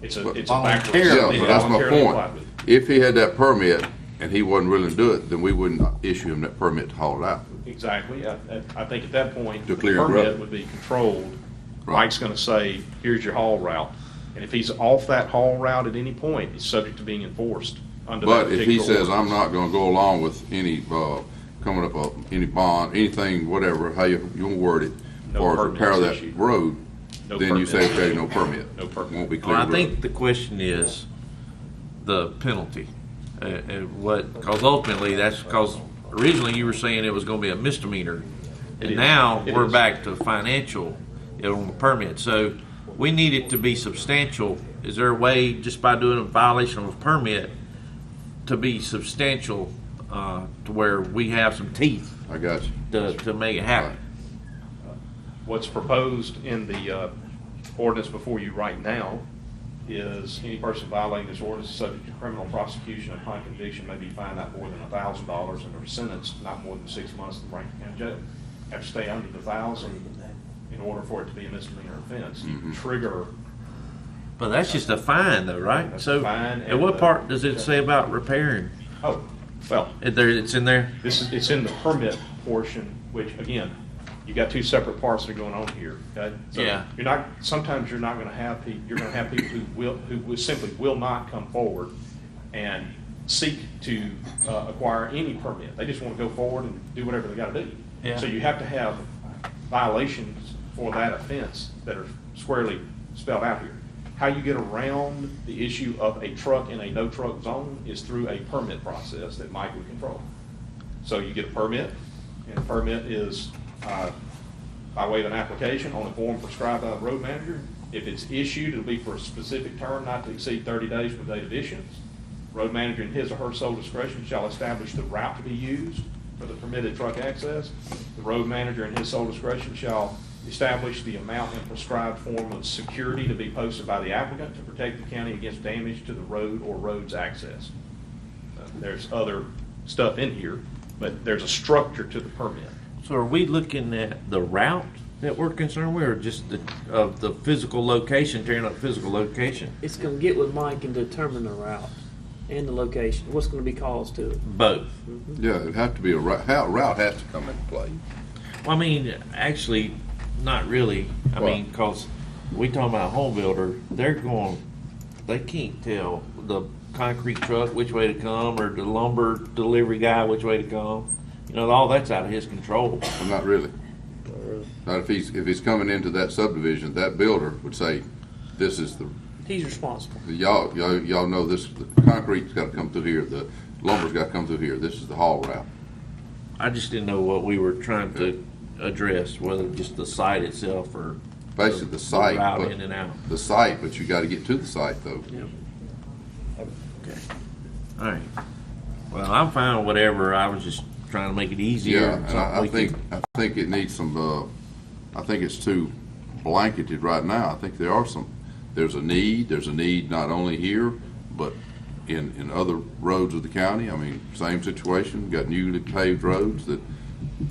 it's a backwards. Yeah, he so that's my voluntarily point. complied with it. If he had that permit and he wasn't willing to do it, then we wouldn't issue him that permit to haul it out. Exactly. I think at that point, To the clear and permit grub. would be controlled. Right. Mike's gonna say, here's your haul route. And if he's off that haul route at any point, he's subject to being enforced under that But if he particular says, I'm ordinance. not gonna go along with any, coming up, any bond, anything, whatever, how you want to word it, No for permits repair of that issued. road, No then you say, permits okay, issued. no permit. No permit. Won't be clear Well, I road. think the question is the penalty. Because ultimately, that's because originally you were saying it was going to be a misdemeanor. It And is. now It we're is. back to financial on the permit. So we need it to be substantial. Is there a way, just by doing a violation of a permit, to be substantial to where we have some teeth? I got you. To make it happen. What's proposed in the ordinance before you right now is any person violating this ordinance is subject to criminal prosecution upon conviction may be fined not more than $1,000 and are sentenced not more than 6 months in the Rankin County Jail. Have to stay under the 1,000 in order for it to be a misdemeanor offense. You can trigger. But that's just a fine, though, right? That's So, a fine and and what the- part does it say about repairing? Oh, well, It's in there? it's in the permit portion, which again, you got two separate parts that are going on here. Okay? So Yeah. sometimes you're not going to have you're going to have people who simply will not come forward and seek to acquire any permit. They just want to go forward and do whatever they got to do. Yeah. So you have to have violations for that offense that are squarely spelled out here. How you get around the issue of a truck in a no truck zone is through a permit process that Mike would control. So you get a permit, and the permit is by way of an application on a form prescribed by the road manager. If it's issued, it'll be for a specific term not to exceed 30 days from the date of issuance. Road manager in his or her sole discretion shall establish the route to be used for the permitted truck access. The road manager in his sole discretion shall establish the amount and prescribed form of security to be posted by the applicant to protect the county against damage to the road or road's access. There's other stuff in here, but there's a structure to the permit. So are we looking at the route that we're concerned with, or just the physical location, tearing up physical location? It's going to get with Mike and determine the route and the location, what's going to be caused to it. Both. Yeah, it'd have to be a route has to come into play. Well, I mean, actually, not really. I Well- mean, because we talking about a home builder, they can't tell the concrete truck which way to come, or the lumber delivery guy which way to come. You know, all that's out of his control. Well, not really. Not if he's coming into that subdivision, that builder would say, this is the, He's responsible. y'all know this, the concrete's got to come through here, the lumber's got to come through here, this is the haul route. I just didn't know what we were trying to address, whether just the site itself or Basically the site, route but in and out. the site, but you got to get to the site though. Okay. All right. Well, I'm fine with whatever. I was just trying to make it easier. Yeah, and Something we could- I think it needs some, I think it's too blanketed right now. I think there's a need not only here, but in other roads of the county. I mean, same situation, got newly paved roads that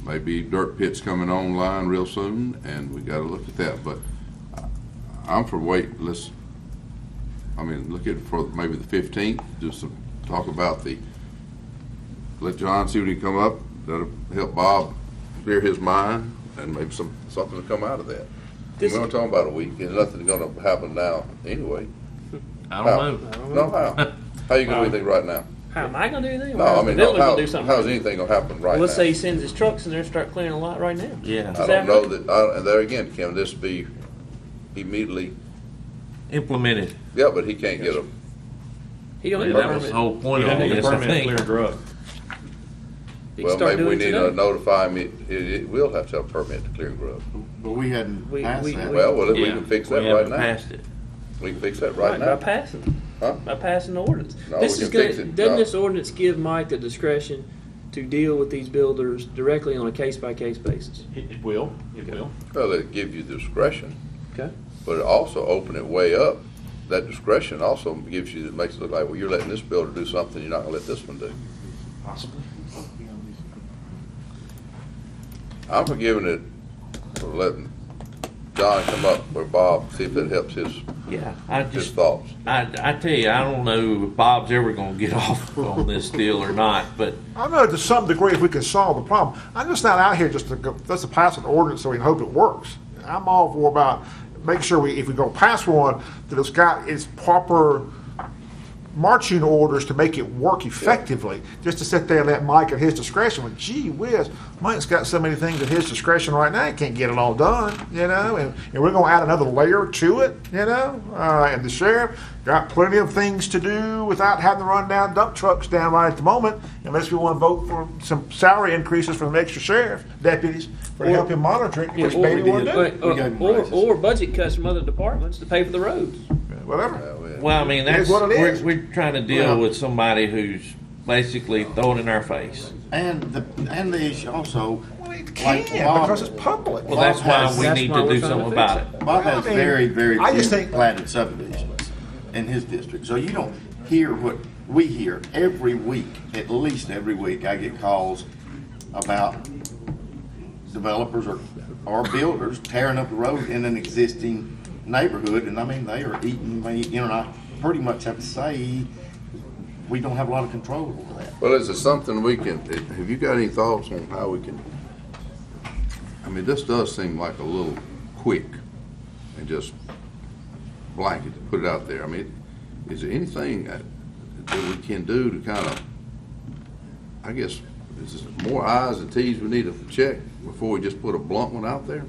may be dirt pits coming online real soon, and we gotta look at that, but I'm for look at it for maybe the 15th, do some, talk about let John see when he come up, that'll help Bob clear his mind, and maybe something will come out of that. We're not talking about a week, and nothing's gonna happen now anyway. I don't know. No, how? How you gonna do anything right now? How am I going to do anything? No, I mean, Gonna do something how's right anything gonna happen right now? Let's say he sends his trucks in there and start clearing a lot right now. Yeah. I don't know that, and there again, can this be immediately? Implemented. Yeah, but he can't get a, He don't Yeah, need a that was permit. the whole point You of don't need a this, I permit to think. clear a drug. He can well, start maybe we doing it need today. to notify him, it will have to have a permit to clear grub. But we hadn't passed that. Well, we Yeah, can fix we that right haven't now. passed it. We can fix that right now. By passing. Huh? By passing the ordinance. No, This we is can gonna, fix it. doesn't No. this ordinance give Mike the discretion to deal with these builders directly on a case-by-case basis? It will. It will. Well, it gives you discretion, Okay. but it also open it way up. That discretion also gives you, it makes it look like, well, you're letting this builder do something you're not gonna let this one do. Possibly. I'm forgiving it for letting John come up with Bob, see if that helps his thoughts. I tell you, I don't know if Bob's ever going to get off on this deal or not, but I know to some degree if we can solve the problem. I'm just not out here just to pass an ordinance so we can hope it works. I'm all for about making sure if we go pass one, that it's got its proper marching orders to make it work effectively, just to sit there and let Mike at his discretion. Well, gee whiz, Mike's got so many things at his discretion right now, he can't get it all done, and we're going to add another layer to it, and the sheriff got plenty of things to do without having to run down dump trucks down right at the moment, unless we want to vote for some salary increases for the extra sheriff deputies to help him monitor it, which maybe we'll do. Or budget cuts from other departments to pay for the roads. Whatever. Well, I mean, It is what it is. we're trying to deal with somebody who's basically throwing it in our face. And the issue also, Can't, because it's public. Well, that's why we need to do something about it. Bob has very, very I just few think- platted subdivisions in his district, so you don't hear what we hear every week. At least every week, I get calls about developers or builders tearing up the road in an existing neighborhood, and I mean, they are eating me, and I pretty much have to say, we don't have a lot of control over that. Well, is it something we can, have you got any thoughts on how we can, I mean, this does seem like a little quick and just blanket to put it out there. I mean, is there anything that we can do to kind of, I guess, is there more I's and T's we need to check before we just put a blunt one out there?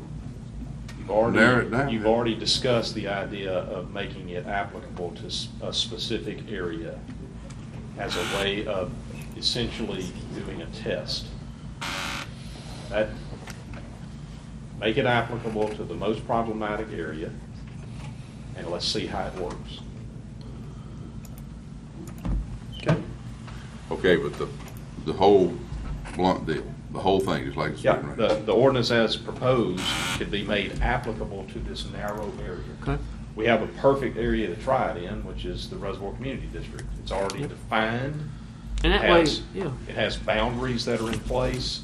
Narrow it down. You've already discussed the idea of making it applicable to a specific area as a way of essentially doing a test. Make it applicable to the most problematic area, and let's see how it works. Okay. Okay, but the whole blunt deal, the whole thing is like it's Yeah, written right now. the ordinance as proposed could be made applicable to this narrow area. Okay. We have a perfect area to try it in, which is the Reservoir Community District. It's already defined. And that way, yeah. It has boundaries that are in place.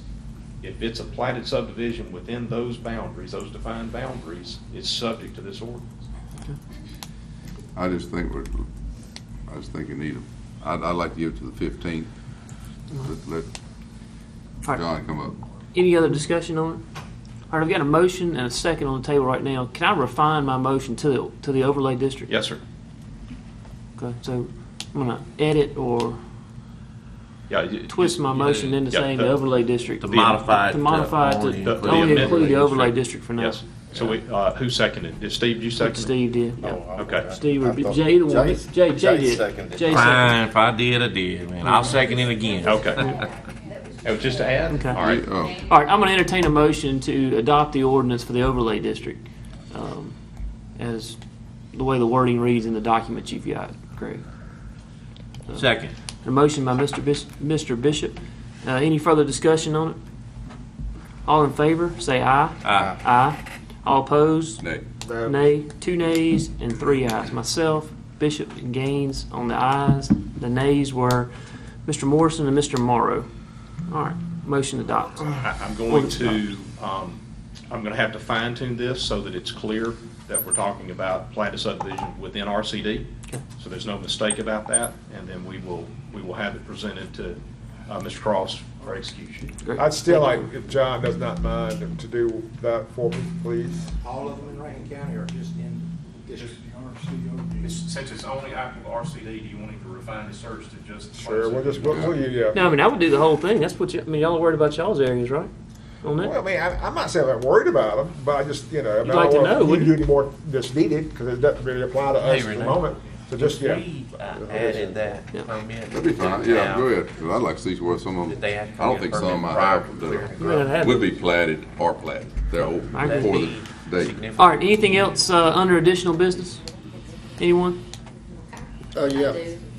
If it's a platted subdivision within those boundaries, those defined boundaries, it's subject to this ordinance. I just think you need I'd like to give it to the 15th. Let John come up. Any other discussion on it? All right, I've got a motion and a second on the table right now. Can I refine my motion to the overlay district? Yes, sir. Okay, so I'm gonna edit or twist my motion into saying the overlay district. To modify it. To modify it only to include only the include the overlay overlay district for now. Yes. So who seconded? Did Steve, you second? Steve did. Yeah. Okay. Steve or Jay, the one. Jay did. seconded. Jay Fine, if I did, I did, man. I'll second it again. Okay. That was just to add? Okay. All right. All right, I'm going to entertain a motion to adopt the ordinance for the overlay district, as the way the wording reads in the document you've got, Craig. Second. A motion by Mr. Bishop. Any further discussion on it? All in favor, say aye. Aye. Aye. All opposed? Nay. Nay. 2 nays and 3 ayes. Myself, Bishop, and Gaines on the ayes. The nays were Mr. Morrison and Mr. Morrow. All right, motion adopted. I'm going to have to fine tune this so that it's clear that we're talking about platted subdivision within RCD. Okay. So there's no mistake about that, and then we will have it presented to Mr. Cross for execution. Great. I'd still like, if John does not mind, to do that for me, please. All of them in Rankin County are just in district? Since it's only applicable RCD, do you want him to refine the search to just? Sure, yeah. No, I mean, I would do the whole thing. That's what y'all are worried about y'all's areas, right? On that? Well, I mean, I'm not saying I'm worried about them, but I just, I You'd like to know, don't want wouldn't to do any more that's needed, because it doesn't really apply to us at the moment. So just, Added that permit. That'd be fine, yeah, go ahead, 'cause I'd like to see where some of Did them, they have to I don't get think a some of permit my prior have to clearing the ground? that would be platted, are platted. They're old, I agree. before the date. All right, anything else under additional business? Anyone? Oh, yeah.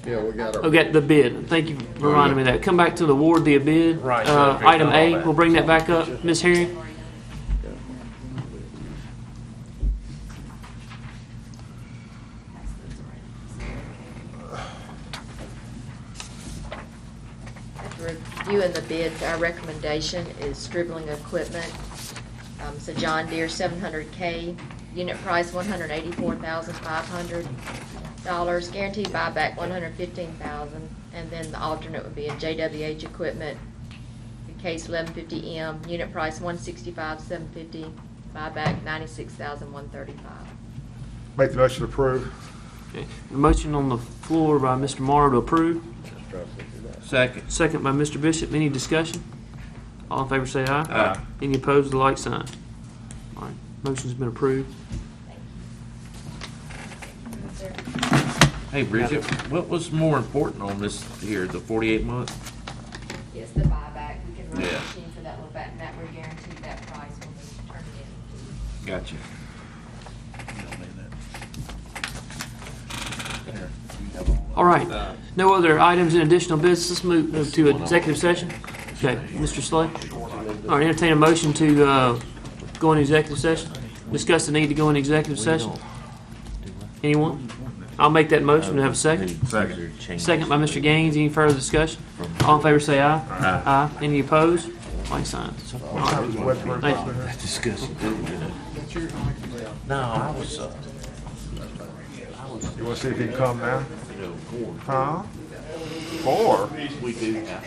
Yeah, we got our. Okay, the bid. Thank you for reminding me of that. Come back to the award the bid. Right. Item All A, that. we'll bring that back up. Ms. Herring? After reviewing the bids, our recommendation is Stribling Equipment. It's a John Deere 700K, unit price $184,500, guaranteed buyback $115,000, and then the alternate would be a JWH Equipment, the case 1150M, unit price $165,750, buyback $96,135. make the motion to approve. Okay. A motion on the floor by Mr. Morrow to approve. Second. Second by Mr. Bishop. Any discussion? All in favor say aye. Aye. Any opposed, the like sign. All right, motion's been approved. Hey, Bridget, what was more important on this here, the 48 month? Yes, the buyback, we can run a Yeah. machine for that little back, and that we're guaranteed that price when we turn it in. Gotcha. All right, no other items in additional business. Let's move to executive session. Okay, Mr. Slay. All right, entertain a motion to go into executive session. Discuss the need to go into executive session. Anyone? I'll make that motion. Do I have a second? Second by Mr. Gaines. Any further discussion? All in favor say aye. Aye. Any opposed? Like sign. All right. Thank you. That's disgusting. No, I was. You want to see if he can come now? Huh? 4? We do have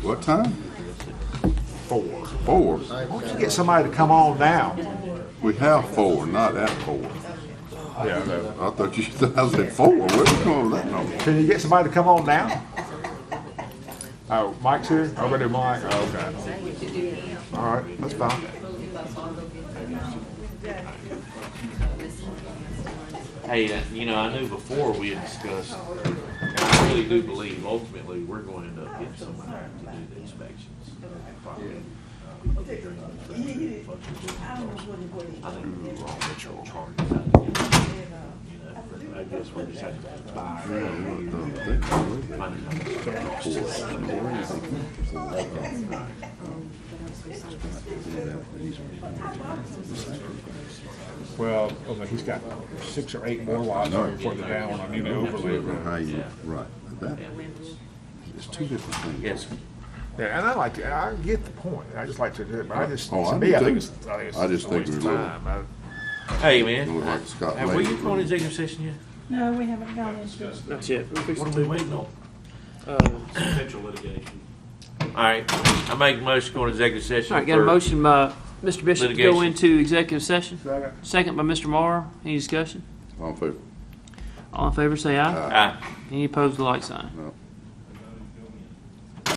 What time? 4. 4. Why don't you get somebody to come on down? We have 4, not at 4. Yeah, I know. I thought you said I said 4. Where's you going with that number? Can you get somebody to come on down? Oh, Mike's here? Oh, we're gonna do Mike? Oh, okay. All right, that's fine. Hey, you know, I knew before we had discussed, and I really do believe ultimately we're going to end up getting somebody to do the inspections. I think we were wrong with your charges. I guess we're just having to buy. Well, he's got 6 or 8 more lots over further down on the overlay. How you, right. That, it's 2 different things. Yes. Yeah, and I get the point. I just like to do it, but I just, Oh, to I me, do I too. think it's I just a think waste we're of a little- time. Hey, man, Look like Scott have we Lake. gone to executive session yet? No, we haven't gone into it. Not yet. What are we waiting on? Potential litigation. All right, I make a motion to go into executive session. All right, got a for- motion by Mr. Bishop to go Litigation. into executive session. Second. Second by Mr. Morrow. Any discussion? All in favor? All in favor say aye. Aye. Any opposed, the like sign. No.